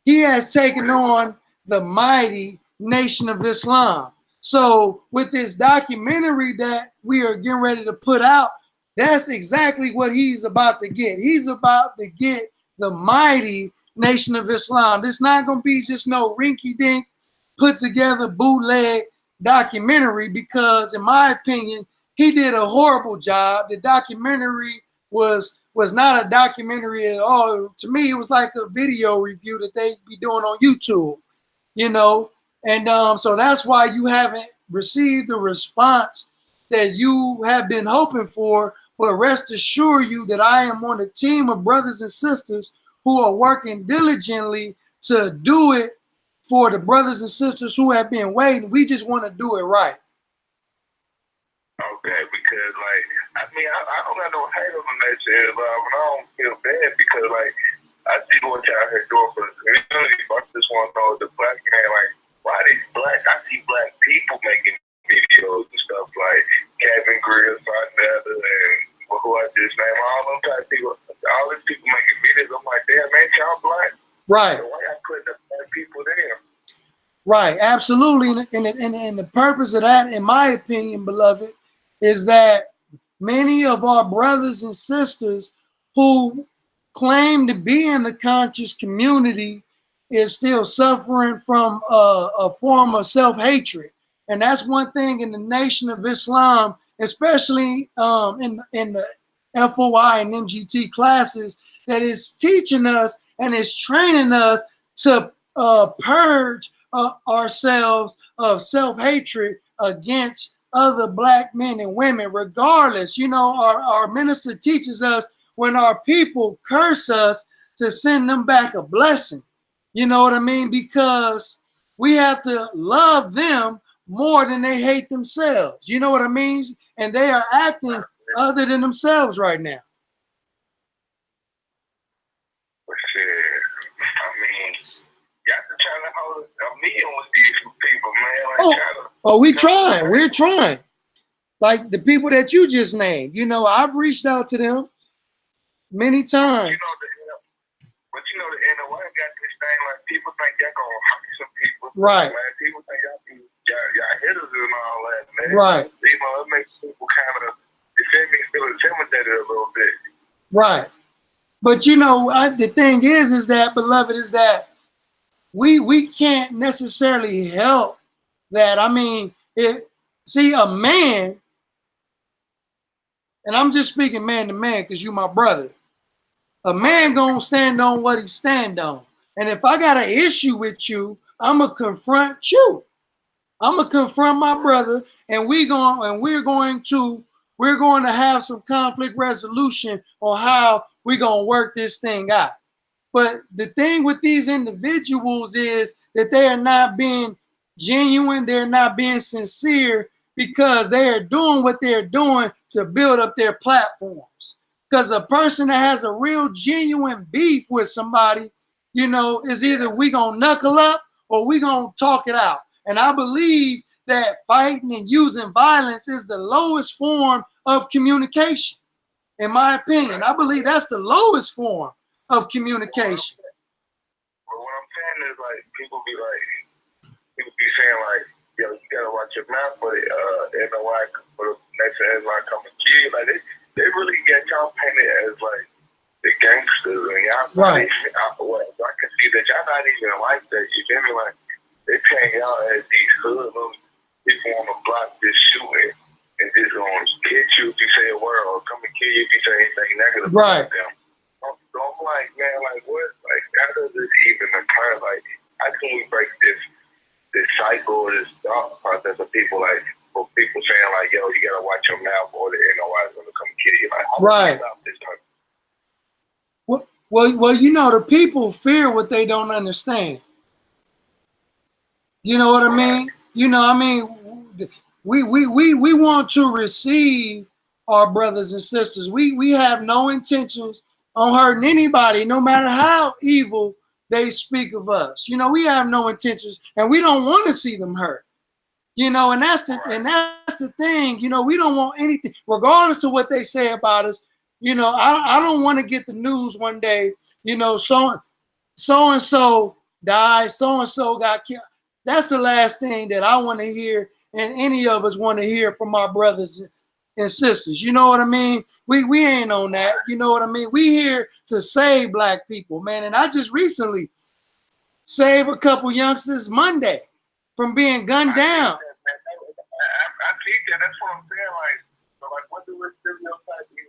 He has taken on the mighty Nation of Islam. So with this documentary that we are getting ready to put out, that's exactly what he's about to get. He's about to get the mighty Nation of Islam. It's not going to be just no rinky-dink, put together bootleg documentary, because in my opinion, he did a horrible job. The documentary was not a documentary at all. To me, it was like a video review that they be doing on YouTube, you know. And so that's why you haven't received the response that you have been hoping for. But rest assured you that I am on a team of brothers and sisters who are working diligently to do it for the brothers and sisters who have been waiting. We just want to do it right. Okay, because like, I mean, I don't got no hate on the Nation of Islam, and I don't feel bad because like, I see what y'all here doing for the community. I just want to know the black man, like, why these black? I see black people making videos and stuff like Kevin Grill, Sonetta, and who I just named, all them type of people. All these people making videos. I'm like, damn, man, y'all black. Right. So why y'all putting the black people there? Right, absolutely. And the purpose of that, in my opinion, beloved, is that many of our brothers and sisters who claim to be in the conscious community is still suffering from a form of self-hatred. And that's one thing in the Nation of Islam, especially in the FOI and MGT classes, that is teaching us and is training us to purge ourselves of self-hatred against other black men and women, regardless. You know, our minister teaches us when our people curse us to send them back a blessing. You know what I mean? Because we have to love them more than they hate themselves. You know what I mean? And they are acting other than themselves right now. But shit, I mean, y'all can try to hold a meeting with these people, man. Like, We're trying. Like the people that you just named. You know, I've reached out to them many times. But you know, the NOI got this thing, like, people think y'all gonna hurt some people. Right. Man, people think y'all hitters and all that, man. Right. You know, it makes people kind of, feel intimidated a little bit. Right. But you know, the thing is that, beloved, is that we can't necessarily help that. I mean, see a man, and I'm just speaking man to man because you my brother. A man gonna stand on what he stand on. And if I got an issue with you, I'm gonna confront you. I'm gonna confront my brother, and we're going to have some conflict resolution on how we're gonna work this thing out. But the thing with these individuals is that they are not being genuine, they're not being sincere, because they are doing what they're doing to build up their platforms. Because a person that has a real genuine beef with somebody, you know, is either we gonna knuckle up or we gonna talk it out. And I believe that fighting and using violence is the lowest form of communication. In my opinion, I believe that's the lowest form of communication. But what I'm saying is, like, people be saying, like, yo, you gotta watch your mouth for the NOI, for the next headline coming kid. Like, they really get y'all painted as, like, the gangsters. And y'all, right. I can see that y'all not even like that. You feel me? Like, they paint y'all as these hoodlums. People on the block just shooting and just gonna hit you if you say a word or come and kill you if you say anything negative right. about them. So I'm like, man, like, what? Like, how does this even occur? Like, how can we break this cycle, this thought process of people, like, for people saying, like, yo, you gotta watch your mouth or the NOI is gonna come kill you? Like, how do we stop this type? Well, you know, the people fear what they don't understand. You know what I mean? You know, I mean, we want to receive our brothers and sisters. We have no intentions on hurting anybody, no matter how evil they speak of us. You know, we have no intentions, and we don't want to see them hurt. You know, and that's the thing. You know, we don't want anything, regardless of what they say about us. You know, I don't want to get the news one day, you know, so and so died, so and so got killed. That's the last thing that I want to hear, and any of us want to hear from our brothers and sisters. You know what I mean? We ain't on that. You know what I mean? We here to save black people, man. And I just recently saved a couple youngsters Monday from being gunned down. I think that's what I'm saying. Like, what do we stereotype here?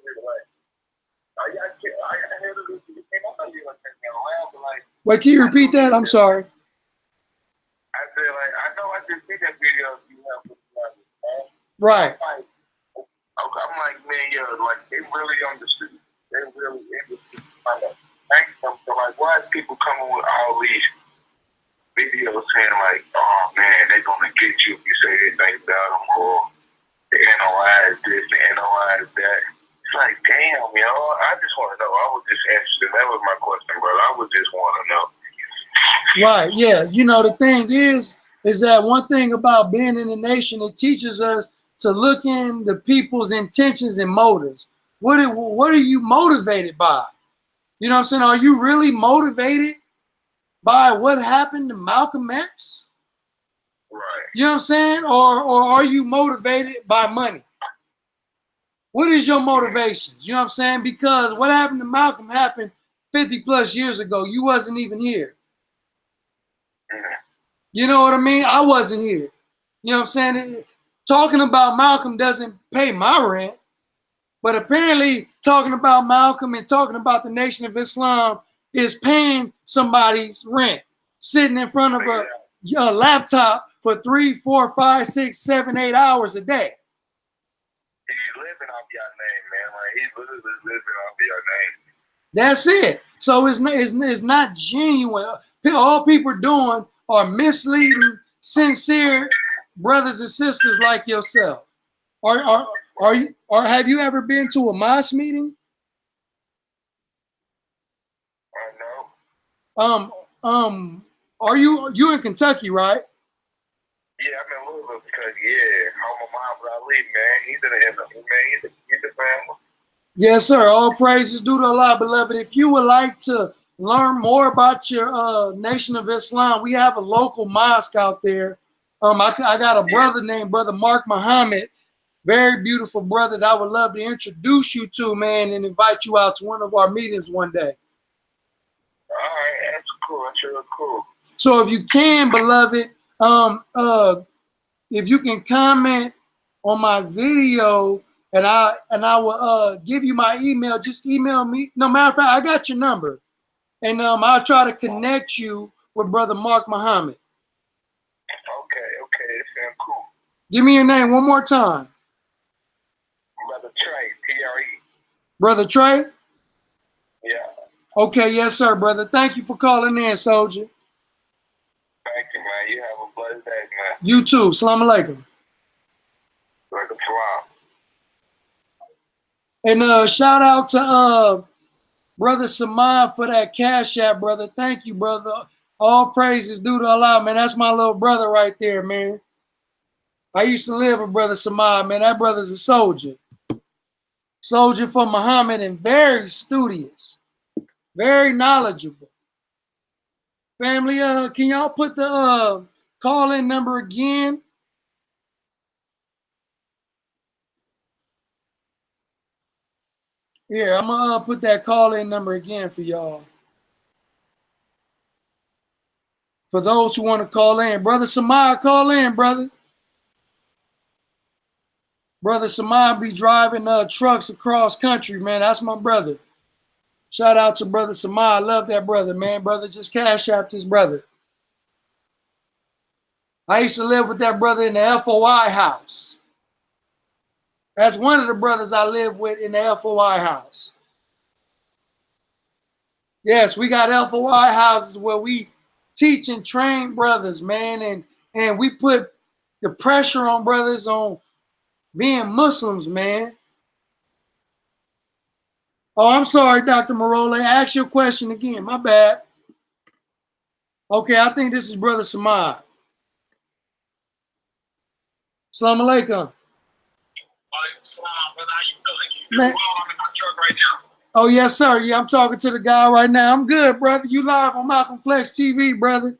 Like, wait, can you repeat that? I'm sorry. I said, like, I know I just see that video you have with me. Right. I'm like, man, yo, like, they really on the street. They really in the street trying to thank them. So, like, why is people coming with all these videos saying, like, oh, man, they're going to get you if you say anything about them, or the NOI is this, the NOI is that. It's like, damn, yo, I just want to know. I was just interested. That was my question, brother. I would just want to know. Right, yeah. You know, the thing is that one thing about being in the nation, it teaches us to look in the people's intentions and motives. What are you motivated by? You know what I'm saying? Are you really motivated by what happened to Malcolm X? Right. You know what I'm saying? Or are you motivated by money? What is your motivations? You know what I'm saying? Because what happened to Malcolm happened 50 plus years ago. You wasn't even here. You know what I mean? I wasn't here. You know what I'm saying? Talking about Malcolm doesn't pay my rent, but apparently talking about Malcolm and talking about the Nation of Islam is paying somebody's rent, sitting in front of a laptop for 3, 4, 5, 6, 7, 8 hours a day. He's living off your name, man. Like, he's literally living off your name. That's it. So it's not genuine. All people are doing are misleading, sincere brothers and sisters like yourself. Are you, or have you ever been to a mosque meeting? No. Are you in Kentucky, right? Yeah, I'm in Louisville because home of Muhammad Ali, man. He's in the family. Yes, sir. All praises due to Allah, beloved. If you would like to learn more about your Nation of Islam, we have a local mosque out there. I got a brother named Brother Mark Muhammad, very beautiful brother that I would love to introduce you to, man, and invite you out to one of our meetings one day. All right, that's cool. That's really cool. So if you can, beloved, if you can comment on my video, and I will give you my email. Just email me. No matter of fact, I got your number, and I'll try to connect you with Brother Mark Muhammad. Okay, that sounds cool. Give me your name one more time. Brother Trey, T-R-E. Brother Trey? Yeah. Okay, yes, sir, brother. Thank you for calling in, soldier. Thank you, man. You have a blessed day, man. You too. Salam alaikum. Alaikum salam. And shout out to Brother Saman for that Cash App, brother. Thank you, brother. All praises due to Allah, man. That's my little brother right there, man. I used to live with Brother Saman, man. That brother's a soldier. Soldier for Muhammad and very studious. Very knowledgeable. Family, can y'all put the call-in number again? Here, I'm gonna put that call-in number again for y'all. For those who want to call in. Brother Samar, call in, brother. Brother Samar be driving trucks across country, man. That's my brother. Shout out to Brother Samar. I love that brother, man. Brother just Cash Apped his brother. I used to live with that brother in the FOI house. That's one of the brothers I live with in the FOI house. Yes, we got FOI houses where we teach and train brothers, man, and we put the pressure on brothers on being Muslims, man. Oh, I'm sorry, Dr. Marola. Ask your question again. My bad. Okay, I think this is Brother Samad. Assalamu alaikum. Salam, brother. How you feeling? You doing well? I'm in my truck right now. Oh, yes, sir. Yeah, I'm talking to the guy right now. I'm good, brother. You live on Malcolm Flex TV, brother. Like,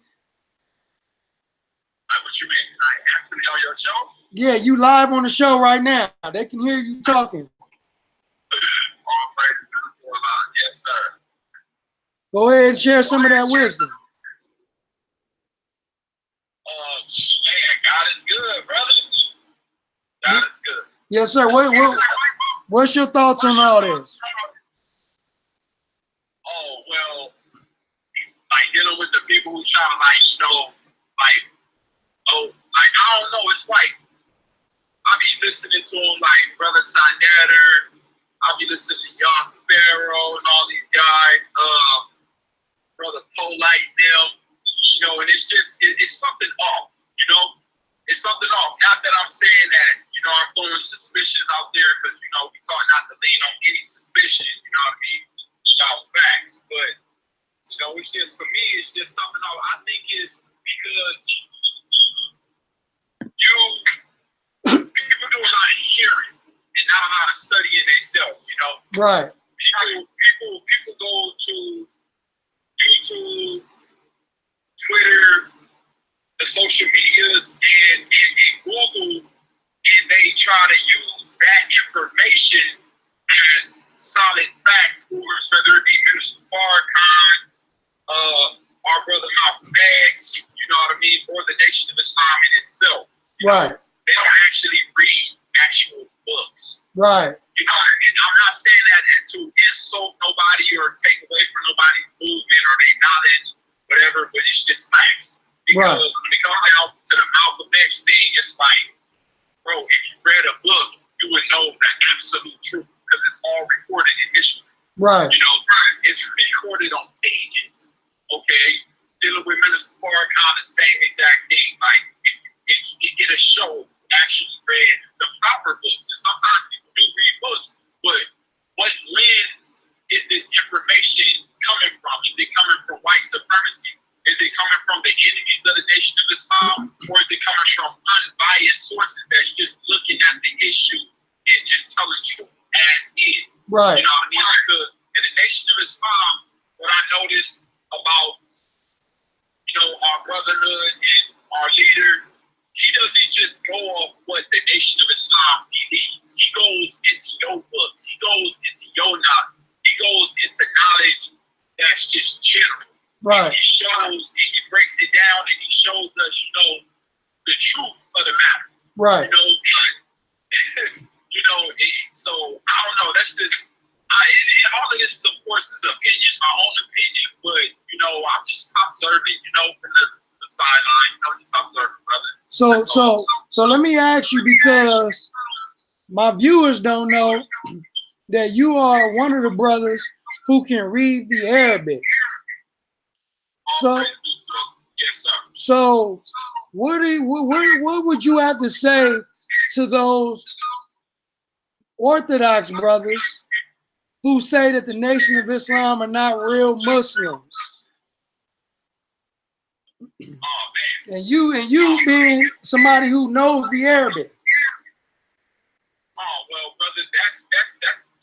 what you mean? I actually on your show? Yeah, you live on the show right now. They can hear you talking. All praise to Allah. Yes, sir. Go ahead and share some of that wisdom. Man, God is good, brother. God is good. Yes, sir. What's your thoughts on all this? Oh, well, like dealing with the people who try to I don't know. It's like I be listening to them like Brother Sanader. I be listening to Young Pharaoh and all these guys. Brother Polite them. You know, and it's something off. You know, it's something off. Not that I'm saying that I'm throwing suspicions out there because we taught not to lean on any suspicion. You know what I mean? About facts, but it's just for me. It's just something I think is because people do a lot of hearing and not a lot of studying themselves. Right. People go to YouTube, Twitter, the social medias, and Google, and they try to use that information as solid fact for us, whether it be Minister Farrakhan, our brother Malcolm X, you know what I mean, or the Nation of Islam in itself. Right. They don't actually read actual books. Right. And I'm not saying that to insult nobody or take away from nobody's movement or their knowledge, whatever, but it's just facts. Because when it comes down to the Malcolm X thing, it's like, bro, if you read a book, you would know the absolute truth because it's all recorded in history. Right. It's recorded on pages. Okay, dealing with Minister Farrakhan, the same exact thing. Like, if you get a show actually read the proper books, and sometimes people do read books, but what lens is this information coming from? Is it coming from white supremacy? Is it coming from the enemies of the Nation of Islam, or is it coming from unbiased sources that's just looking at the issue and just telling truth as is? Right. You know what I mean? Because in the Nation of Islam, what I noticed about our brotherhood and our leader, he doesn't just go off what the Nation of Islam believes. He goes into your books. He goes into your knowledge. He goes into knowledge that's just general. Right. And he shows and he breaks it down and he shows us, the truth of the matter. Right. So I don't know. That's just all of this, of course, is opinion, my own opinion. But I'm just observing, from the sideline. Just observing, brother. So let me ask you, because my viewers don't know that you are one of the brothers who can read the Arabic. So what would you have to say to those Orthodox brothers who say that the Nation of Islam are not real Muslims. And you being somebody who knows the Arabic. Oh well, brother, that's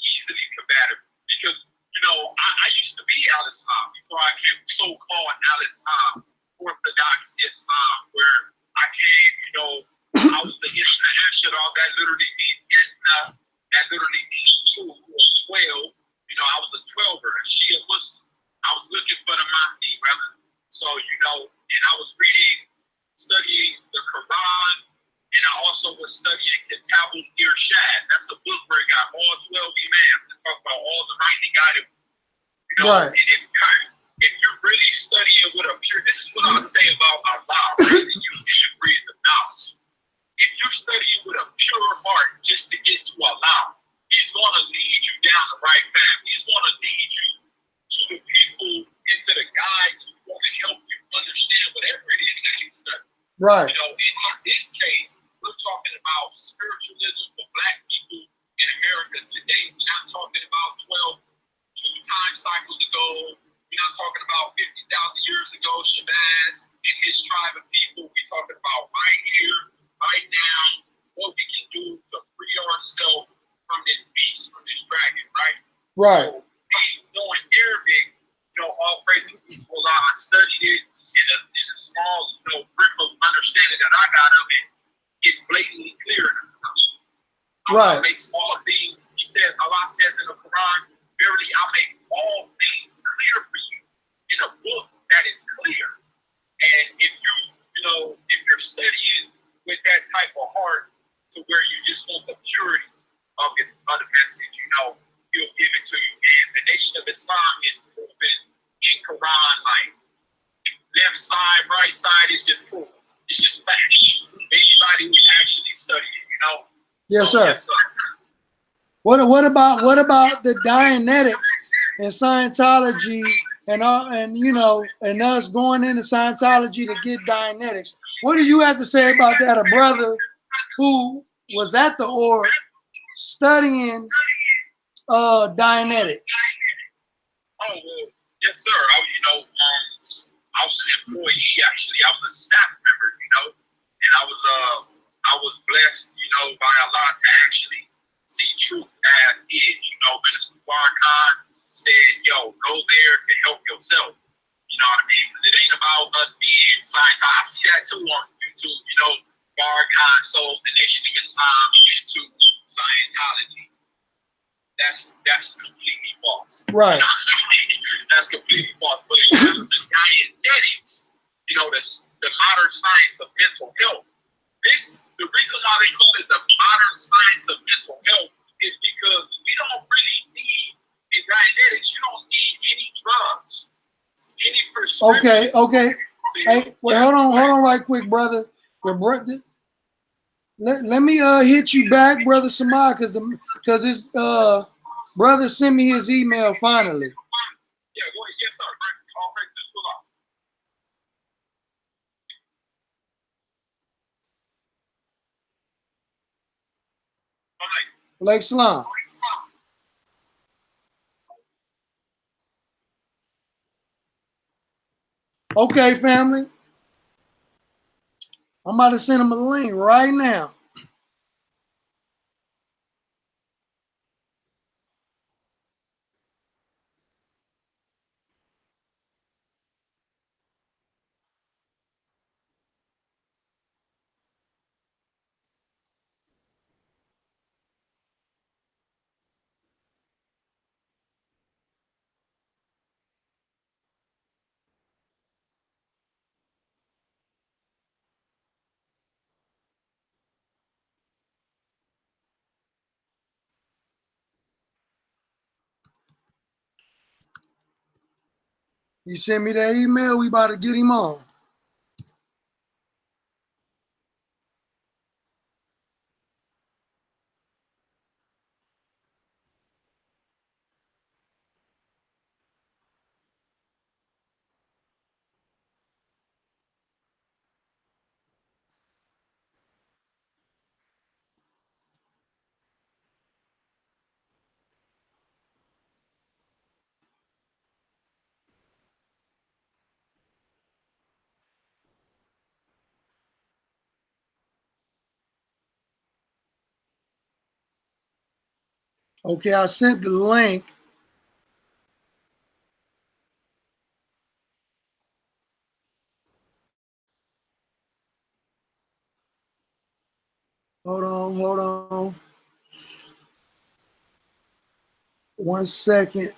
easily combative because I used to be Al-Islam before I came so-called Al-Islam, Orthodox Islam, where I came, I was the Isna Ashara. That literally means Isna. That literally means 2 or 12. I was a 12er, a Shia Muslim. I was looking for the Mahdi, brother. So, and I was studying the Quran, and I also was studying Kitabul Irshad. That's a book where it got all 12 imams to talk about all the rightly guided. Right. And if you're really studying with a pure, this is what I would say about Allah, the degrees of knowledge. If you're studying with a pure heart just to get to Allah, He's going to lead you down the right path. He's going to lead you to the people and to the guides who want to help you understand whatever it is that you study. Right. In this case, we're talking about spiritualism for Black people in America today. We're not talking about 12 two-time cycles ago. We're not talking about 50,000 years ago, Shabazz and his tribe of people. We're talking about right here, right now, what we can do to free ourselves from this beast, from this dragon, right? Right. So, knowing Arabic, all praises to Allah, I studied it in a small, grip of understanding that I got of it. It's blatantly clear. Right. Allah makes all things. Allah says in the Quran, verily I make all things clear for you in a book that is clear. And if you're studying with that type of heart to where you just want the purity of the message, he'll give it to you. And the Nation of Islam is proven in Quran, like left side, right side is just proof. It's just facts. Anybody who actually study it, Yes, so, sir. yes, sir. What about the Dianetics and Scientology and us going into Scientology to get Dianetics? What do you have to say about that? A brother who was at the org studying Dianetics. Oh well, yes, sir. I was an employee actually. I was a staff member, and I was blessed, by Allah to actually see truth as is. Minister Farrakhan said, "Yo, go there to help yourself." You know what I mean? Because it ain't about us being Scientology. I see that too on YouTube. Farrakhan sold the Nation of Islam to Scientology. That's completely false. Right. That's completely false. But it comes to Dianetics, the modern science of mental health. The reason why they call it the modern science of mental health is because we don't really need, in Dianetics, you don't need any drugs, any prescription. Okay. Hey, well, hold on right quick, brother. Let me hit you back, brother Samad, because his brother sent me his email finally. Yeah, go ahead. Yes, sir. All right, this will up. Blake Salam. Okay, family. I'm about to send him a link right now. You send me that email, we about to get him on. Okay, I sent the link. Hold on. 1 second.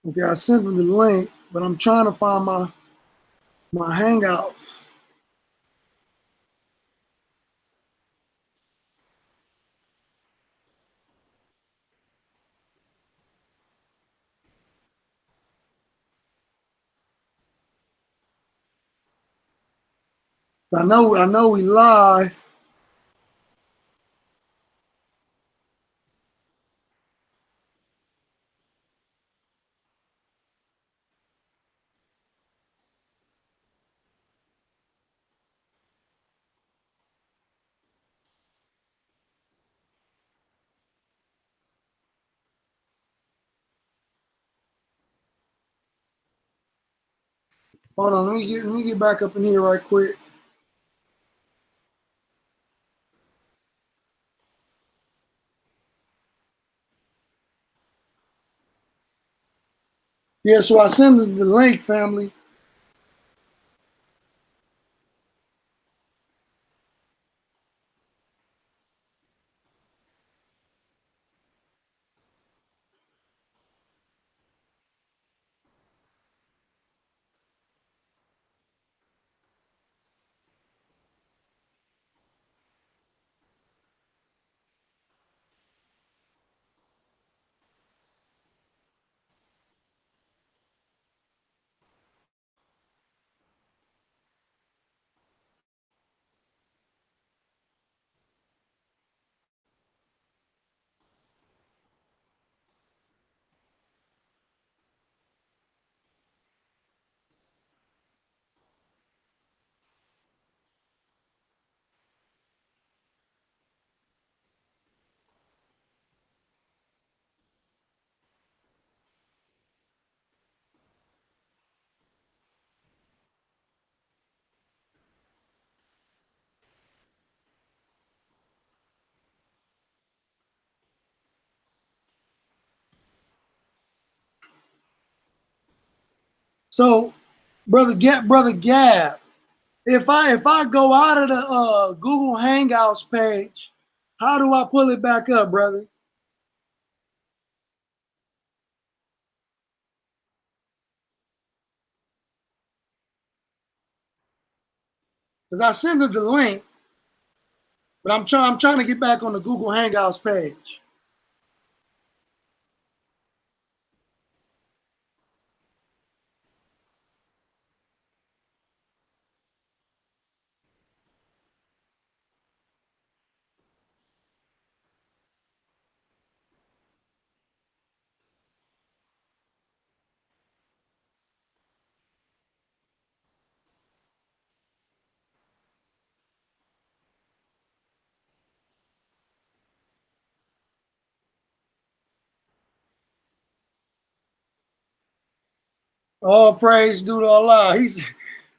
Okay, I sent them the link, but I'm trying to find my Hangout. I know we live. Hold on, let me get back up in here right quick. Yeah, so I sent them the link, family. So, brother Gab, if I go out of the Google Hangouts page, how do I pull it back up, brother? Because I sent them the link, but I'm trying to get back on the Google Hangouts page. All praise due to Allah.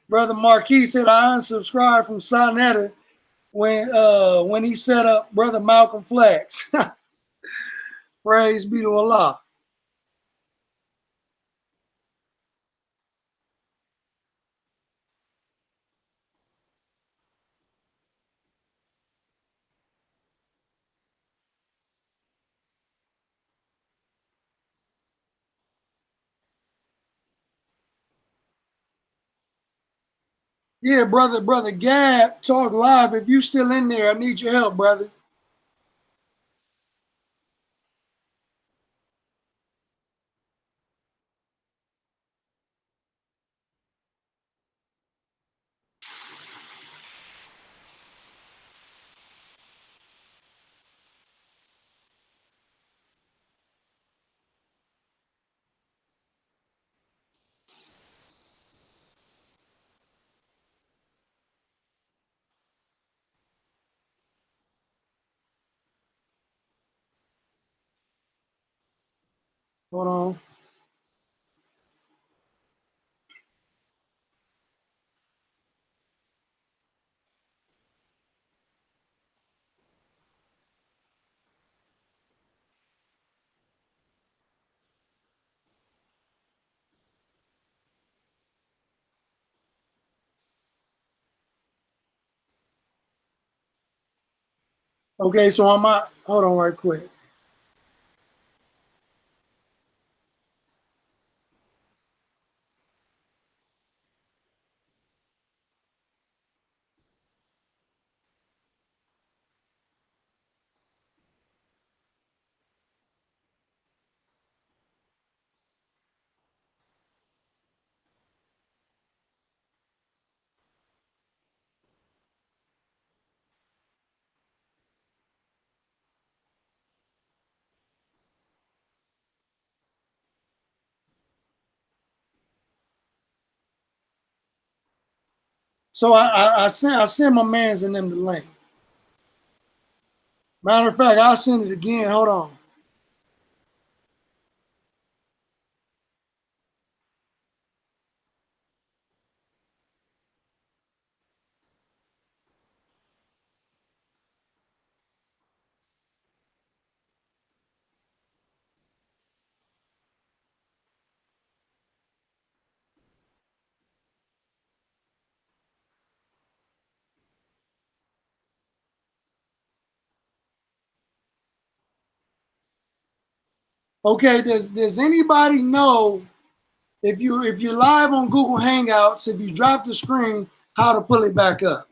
Brother Marquis said I unsubscribed from Sonetta when he set up Brother Malcolm Flex. Praise be to Allah. Yeah, brother Gab, talk live. If you still in there, I need your help, brother. Hold on. Okay, so I'm out. Hold on right quick. So I sent my mans and them the link. Matter of fact, I'll send it again. Hold on. Okay, does anybody know if you're live on Google Hangouts, if you drop the screen, how to pull it back up?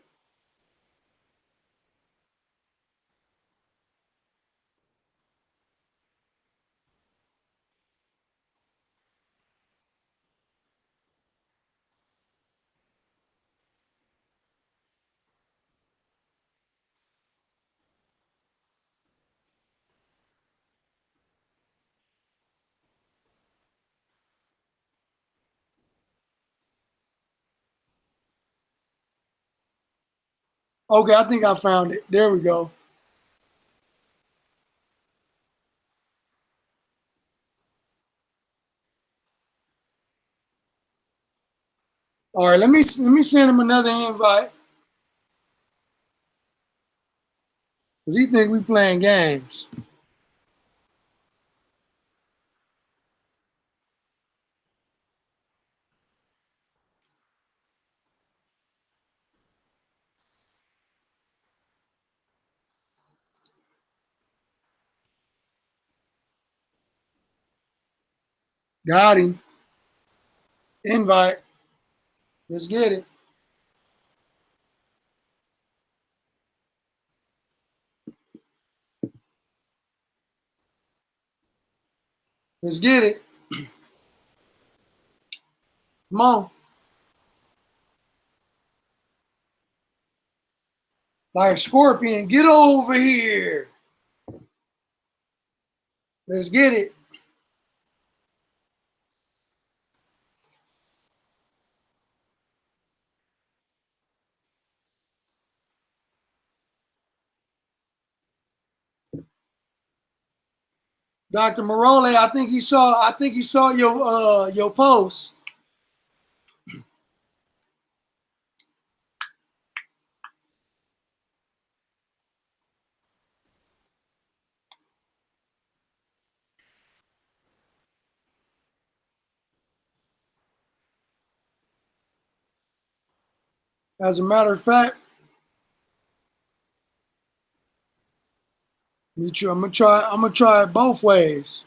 Okay, I think I found it. There we go. All right, let me send him another invite because he think we playing games. Got him. Invite. Let's get it. Let's get it. Come on. Like Scorpion, get over here. Let's get it. Dr. Marole, I think he saw your post. As a matter of fact, I'm gonna try it both ways.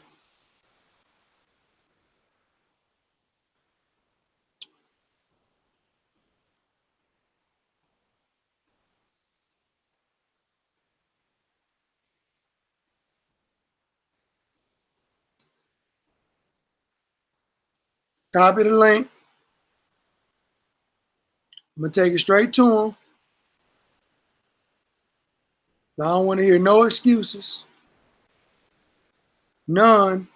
Copy the link. I'm gonna take it straight to him. I don't want to hear no excuses. None.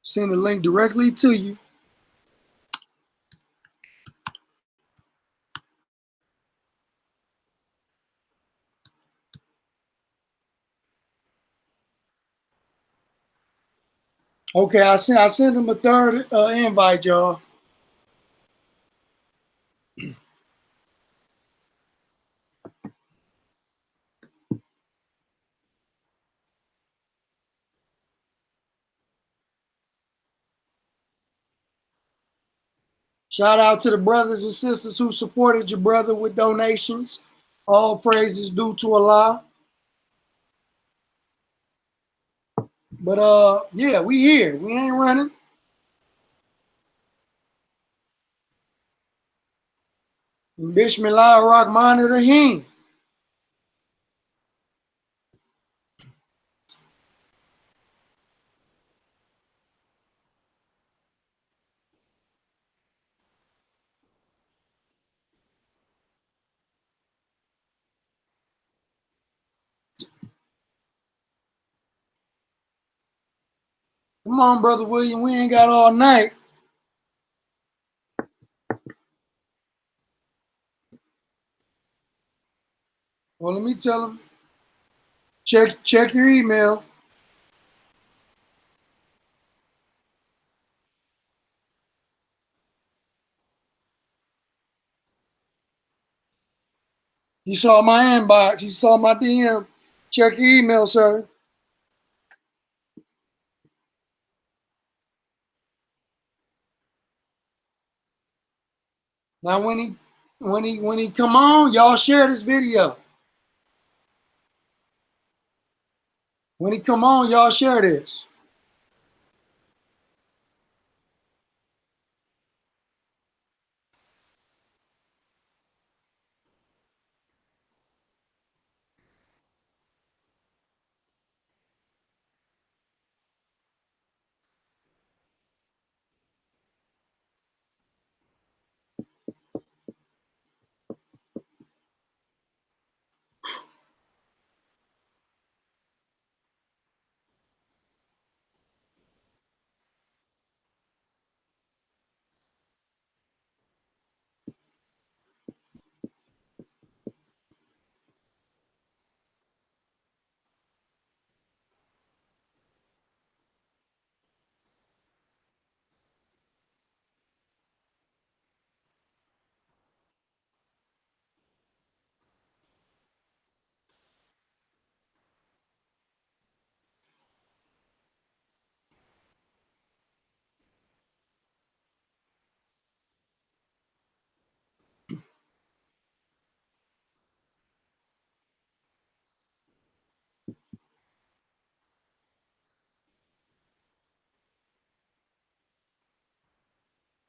Send the link directly to you. Okay, I sent him a third invite, y'all. Shout out to the brothers and sisters who supported your brother with donations. All praises due to Allah. But yeah, we here. We ain't running. And Bismillah Rahman Rahim. Come on, Brother William. We ain't got all night. Well, let me tell him. Check your email. You saw my inbox. You saw my DM. Check your email, sir. Now, when he come on, y'all share this video. When he come on, y'all share this.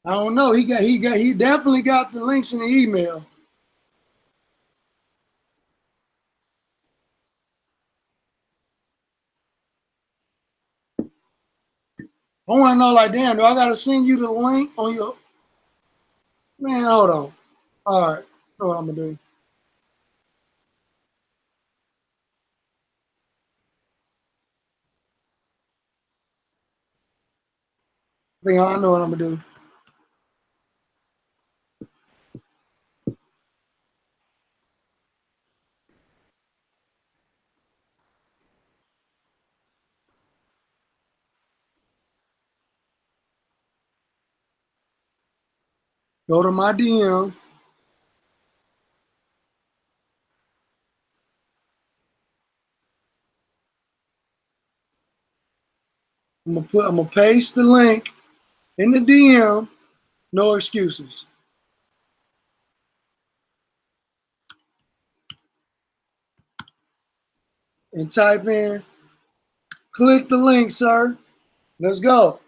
I don't know. He definitely got the links in the email. I want to know, like, damn, do I got to send you the link on your... Man, hold on. All right. Know what I'm going to do. I know what I'm going to do. Go to my DM. I'm gonna paste the link in the DM. No excuses. And type in, click the link, sir. Let's go.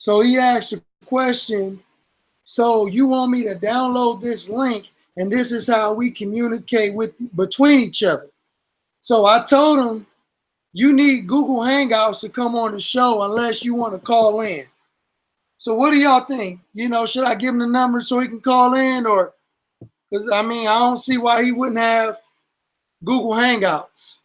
So he asked a question. So you want me to download this link, and this is how we communicate between each other. So I told him, you need Google Hangouts to come on the show unless you want to call in. So what do y'all think? You know, should I give him the number so he can call in, or because I mean I don't see why he wouldn't have Google Hangouts.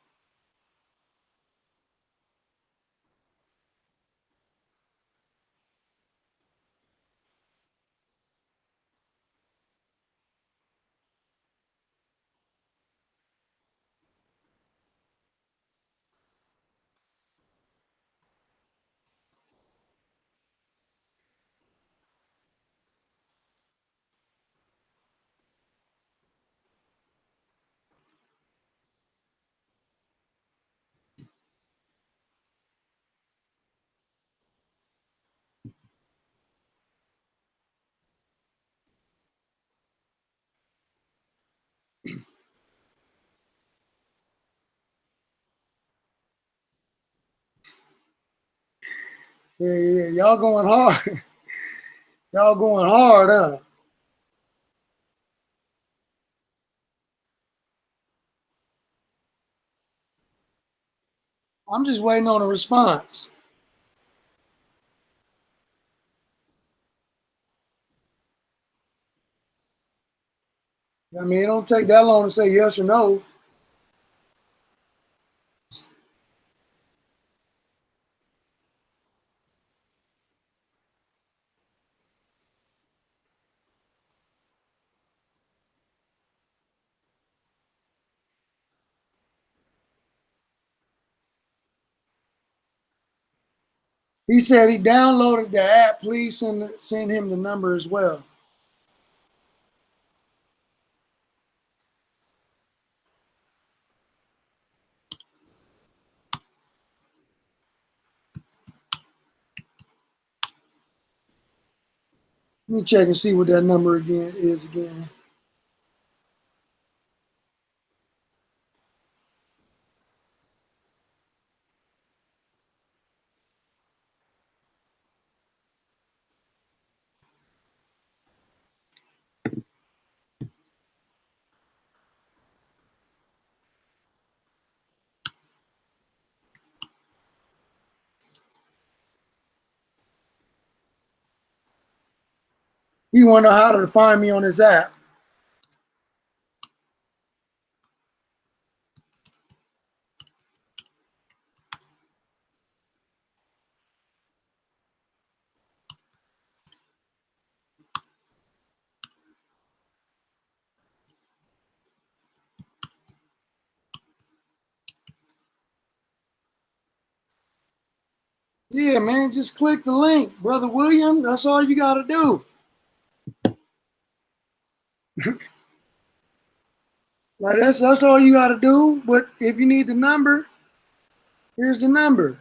Yeah, y'all going hard. Y'all going hard, huh? I'm just waiting on a response. I mean, it don't take that long to say yes or no. He said he downloaded the app. Please send him the number as well. Let me check and see what that number is again. He want to know how to find me on his app. Yeah, man, just click the link, Brother William. That's all you got to do. Like that's all you got to do. But if you need the number, here's the number.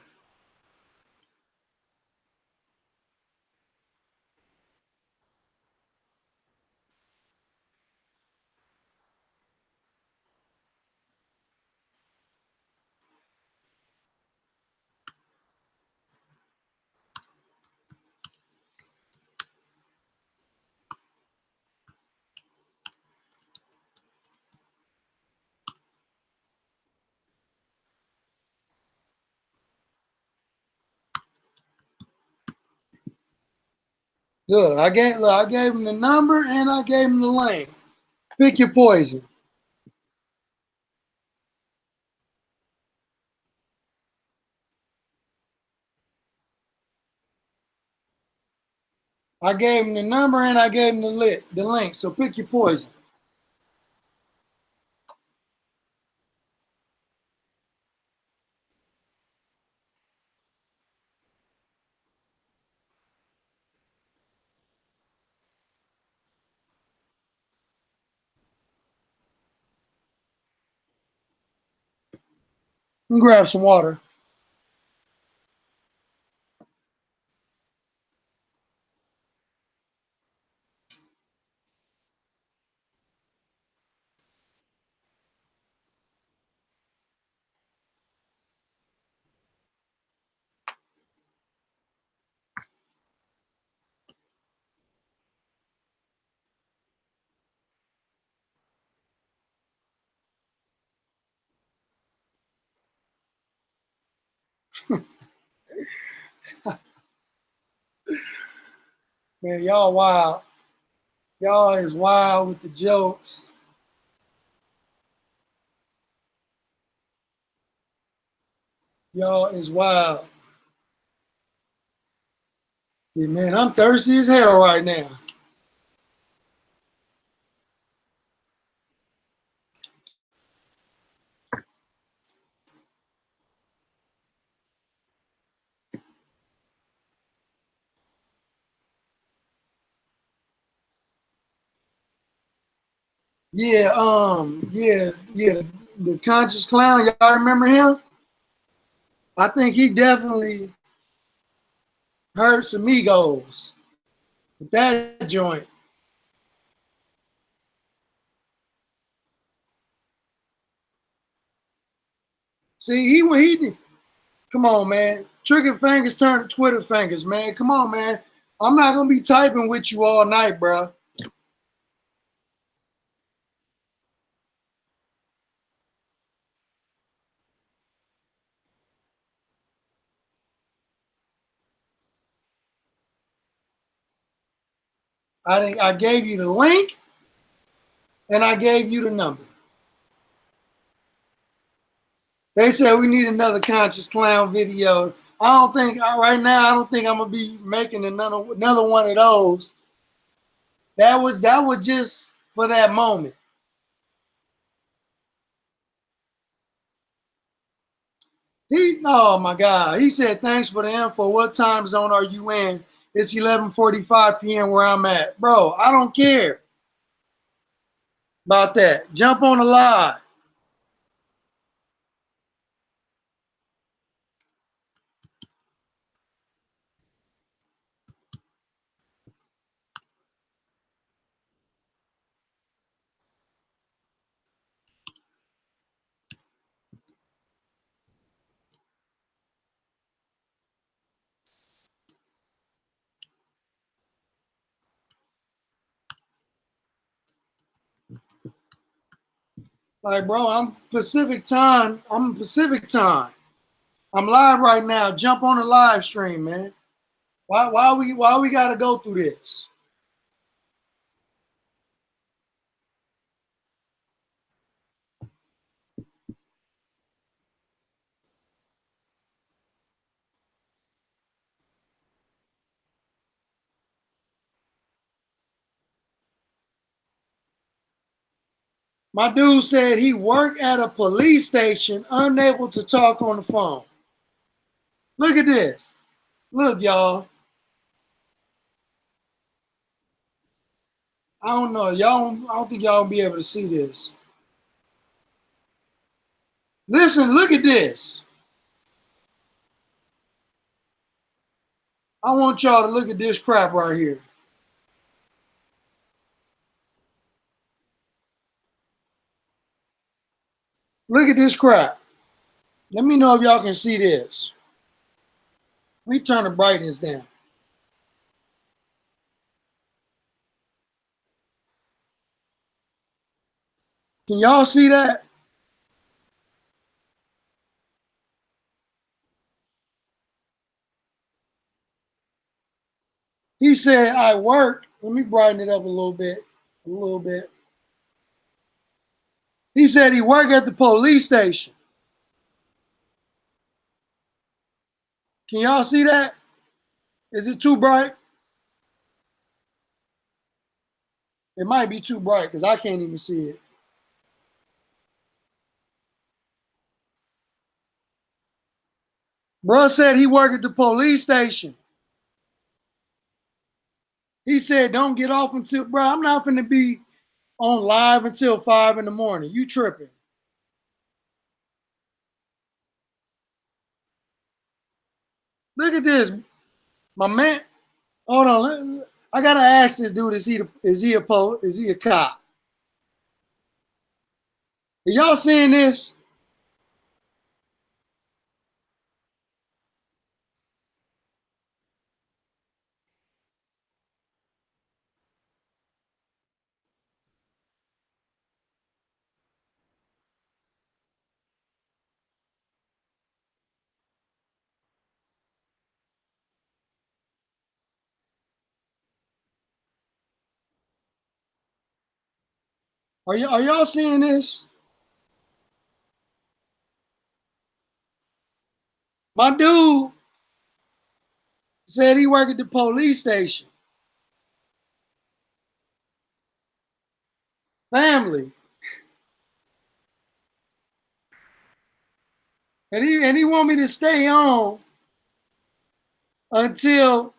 Look, I gave him the number and I gave him the link. Pick your poison. I gave him the number and I gave him the link. So pick your poison. Let me grab some water. Man, y'all wild. Y'all is wild with the jokes. Y'all is wild. Yeah, man, I'm thirsty as hell right now. Yeah, the conscious clown. Y'all remember him? I think he definitely hurt some egos with that joint. See, he did. Come on, man. Trigger fingers turn to Twitter fingers, man. Come on, man. I'm not gonna be typing with you all night, bro. I gave you the link and I gave you the number. They said we need another conscious clown video. I don't think right now. I don't think I'm gonna be making another one of those. That was just for that moment. Oh my God. He said, thanks for the info. What time zone are you in? It's 11:45 p.m. where I'm at. Bro, I don't care about that. Jump on the live. Like, bro, I'm Pacific time. I'm Pacific time. I'm live right now. Jump on the live stream, man. Why we gotta go through this? My dude said he worked at a police station, unable to talk on the phone. Look at this. Look, y'all. I don't know. I don't think y'all will be able to see this. Listen, look at this. I want y'all to look at this crap right here. Look at this crap. Let me know if y'all can see this. Let me turn the brightness down. Can y'all see that? He said, I work. Let me brighten it up a little bit. A little bit. He said he worked at the police station. Can y'all see that? Is it too bright? It might be too bright because I can't even see it. Bruh said he worked at the police station. He said, don't get off until, bro, I'm not going to be on live until 5 in the morning. You tripping. Look at this. My man, hold on. I got to ask this dude, is he a cop? Are y'all seeing this? Are y'all seeing this? My dude said he worked at the police station. Family. And he want me to stay on until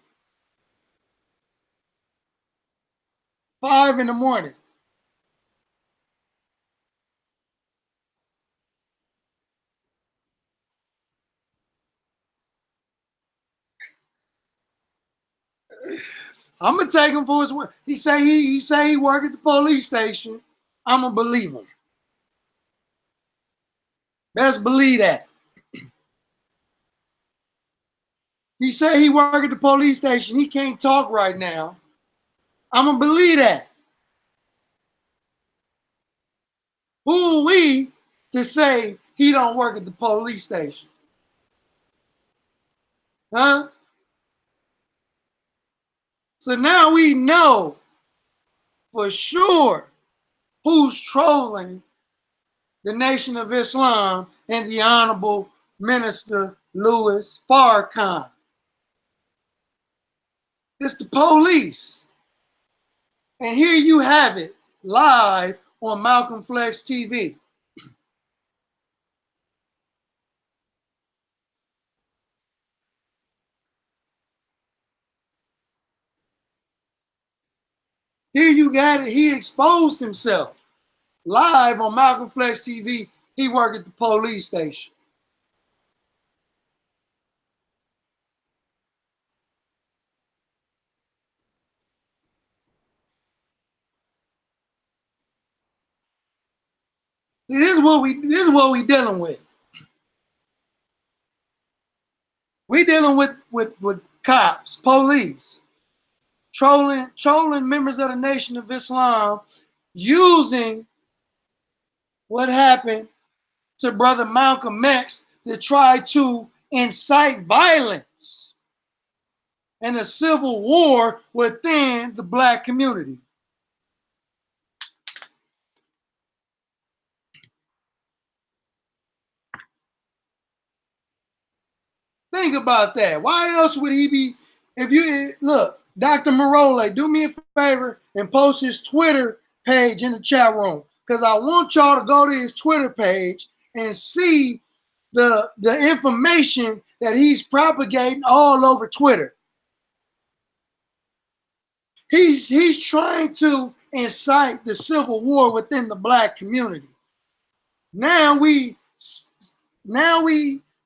5 in the morning. I'm gonna take him for his word. He say he work at the police station. I'm gonna believe him. Best believe that. He say he work at the police station. He can't talk right now. I'm gonna believe that. Who are we to say he don't work at the police station? Huh? So now we know for sure who's trolling the Nation of Islam and the Honorable Minister Louis Farrakhan. It's the police. And here you have it live on Malcolm Flex TV. Here you got it. He exposed himself live on Malcolm Flex TV. He worked at the police station. See, this is what we dealing with. We dealing with cops, police, trolling members of the Nation of Islam, using what happened to Brother Malcolm X to try to incite violence and a civil war within the Black community. Think about that. Why else would he be? If you look, Dr. Marole, do me a favor and post his Twitter page in the chat room, because I want y'all to go to his Twitter page and see the information that he's propagating all over Twitter. He's trying to incite the civil war within the Black community. Now we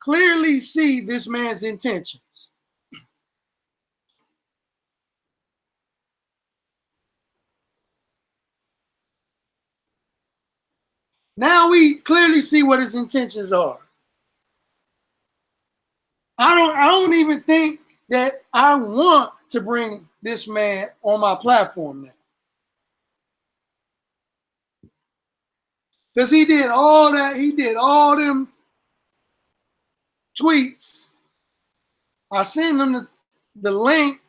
clearly see this man's intentions. Now we clearly see what his intentions are. I don't even think that I want to bring this man on my platform now. Because he did all that, he did all them tweets. I sent him the link,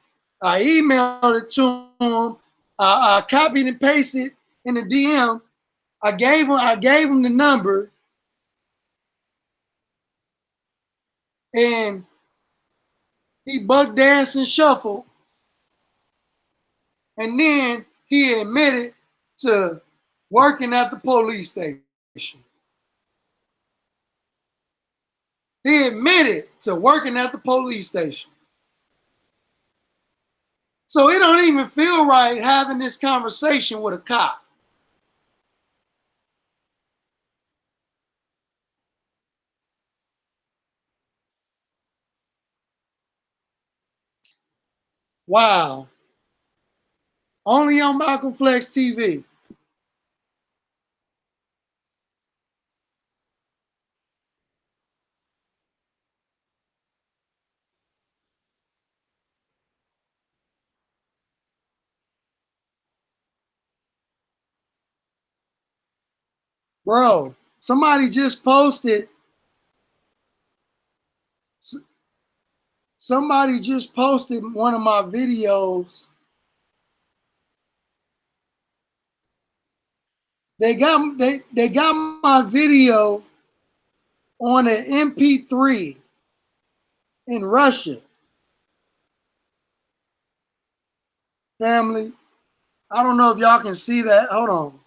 I emailed it to him, I copied and pasted in the DM. I gave him the number, and he buck danced and shuffled, and then he admitted to working at the police station. He admitted to working at the police station. So it don't even feel right having this conversation with a cop. Wow. Only on Malcolm Flex TV. Bro, somebody just posted one of my videos They got my video on an MP3 in Russia. Family, I don't know if y'all can see that. Hold on.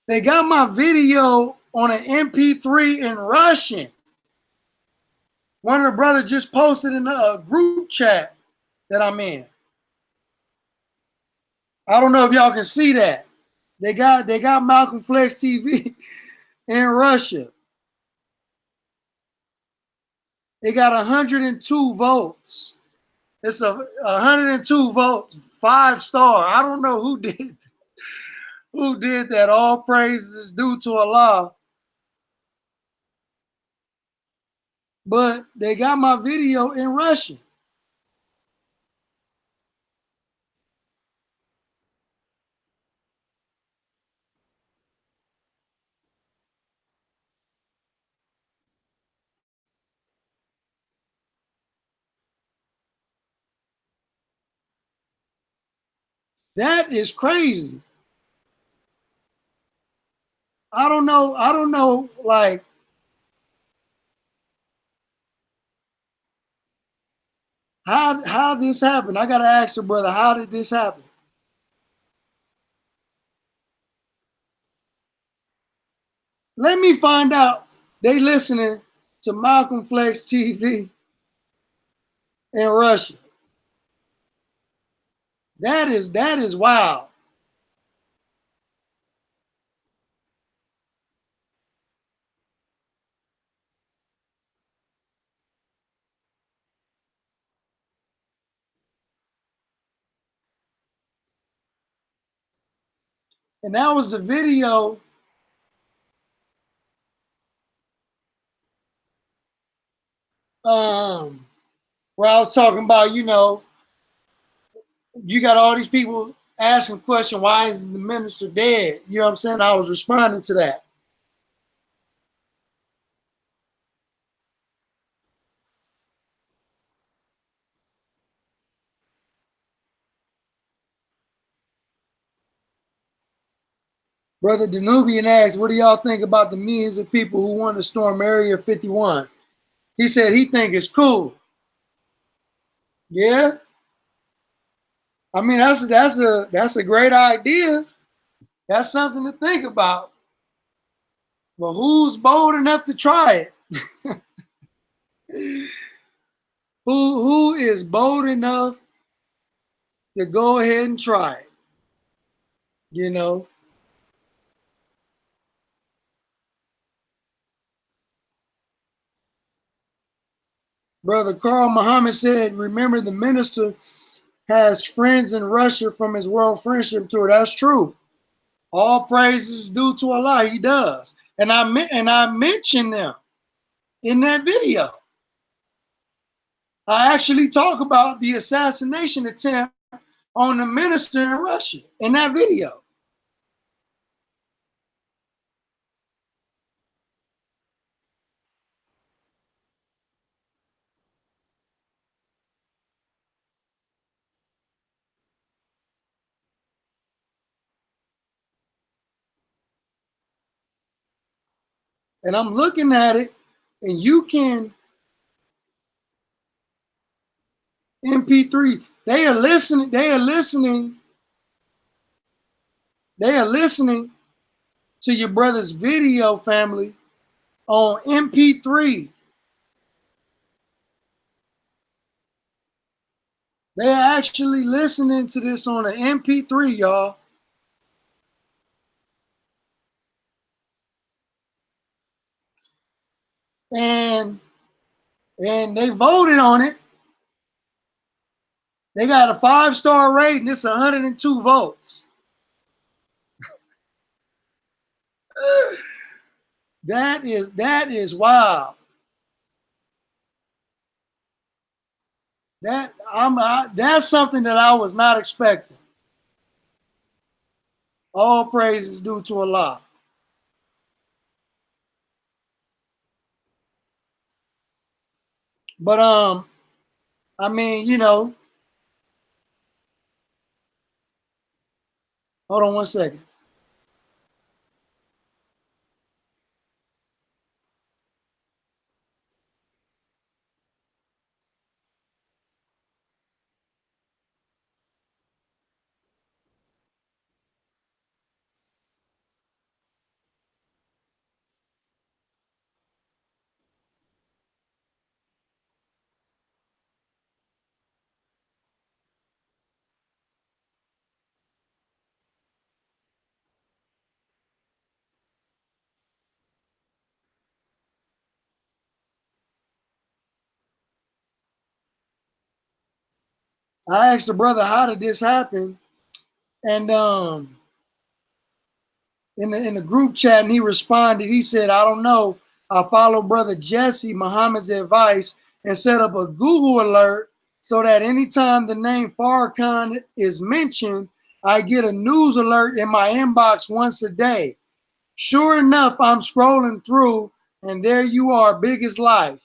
They got my video on an MP3 in Russian. One of the brothers just posted in a group chat that I'm in. I don't know if y'all can see that. They got Malcolm Flex TV in Russia. It got 102 votes. It's a 102 votes, 5-star. I don't know who did that. All praises is due to Allah. But they got my video in Russian. That is crazy. I don't know, like, how this happened. I gotta ask her, brother, how did this happen? Let me find out. They listening to Malcolm Flex TV in Russia. That is wild. And that was the video where I was talking about, you got all these people asking the question, why is the minister dead? You know what I'm saying? I was responding to that. Brother Danubian asked, what do y'all think about the millions of people who want to storm Area 51? He said he think it's cool. Yeah. I mean, that's a great idea. That's something to think about. But who's bold enough to try it? Who is bold enough to go ahead and try it? You know? Brother Carl Muhammad said, remember the minister has friends in Russia from his World Friendship Tour. That's true. All praises due to Allah. He does. And I mentioned them in that video. I actually talk about the assassination attempt on the minister in Russia in that video. And I'm looking at it, and you can MP3. They are listening to your brother's video, family, on MP3. They're actually listening to this on an MP3, y'all. And they voted on it. They got a 5-star rating. It's 102 votes. That is wild. That's something that I was not expecting. All praise is due to Allah. But I mean, Hold on one second. I asked the brother, how did this happen? And in the group chat, and he responded. He said, I don't know. I follow brother Jesse Muhammad's advice and set up a Google alert so that anytime the name Farrakhan is mentioned, I get a news alert in my inbox once a day. Sure enough, I'm scrolling through, and there you are, big as life.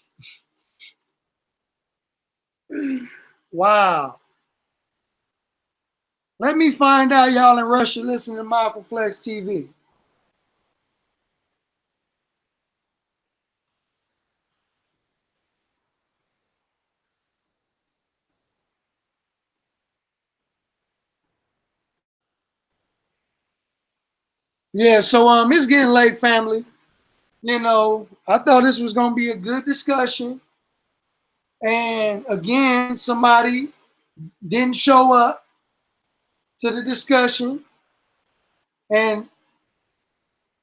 Wow. Let me find out y'all in Russia listen to Malcolm Flex TV. Yeah, so it's getting late, family. You know, I thought this was gonna be a good discussion. And again, somebody didn't show up to the discussion, and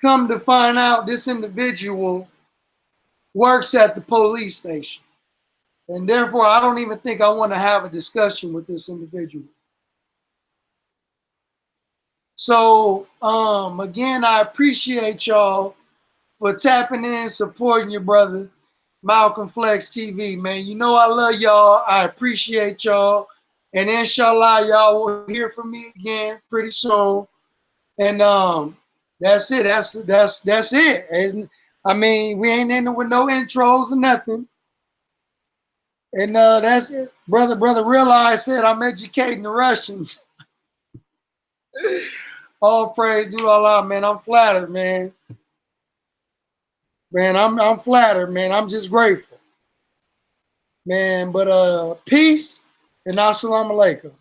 come to find out this individual works at the police station. And therefore, I don't even think I want to have a discussion with this individual. So again, I appreciate y'all for tapping in, supporting your brother, Malcolm Flex TV, man. You know I love y'all. I appreciate y'all. And inshallah, y'all will hear from me again pretty soon. And that's it. That's it. I mean, we ain't in there with no intros or nothing. And that's it. Brother realized said I'm educating the Russians. All praise to Allah, man. I'm flattered, man. Man, I'm flattered, man. I'm just grateful. Man, but peace and assalamu alaikum.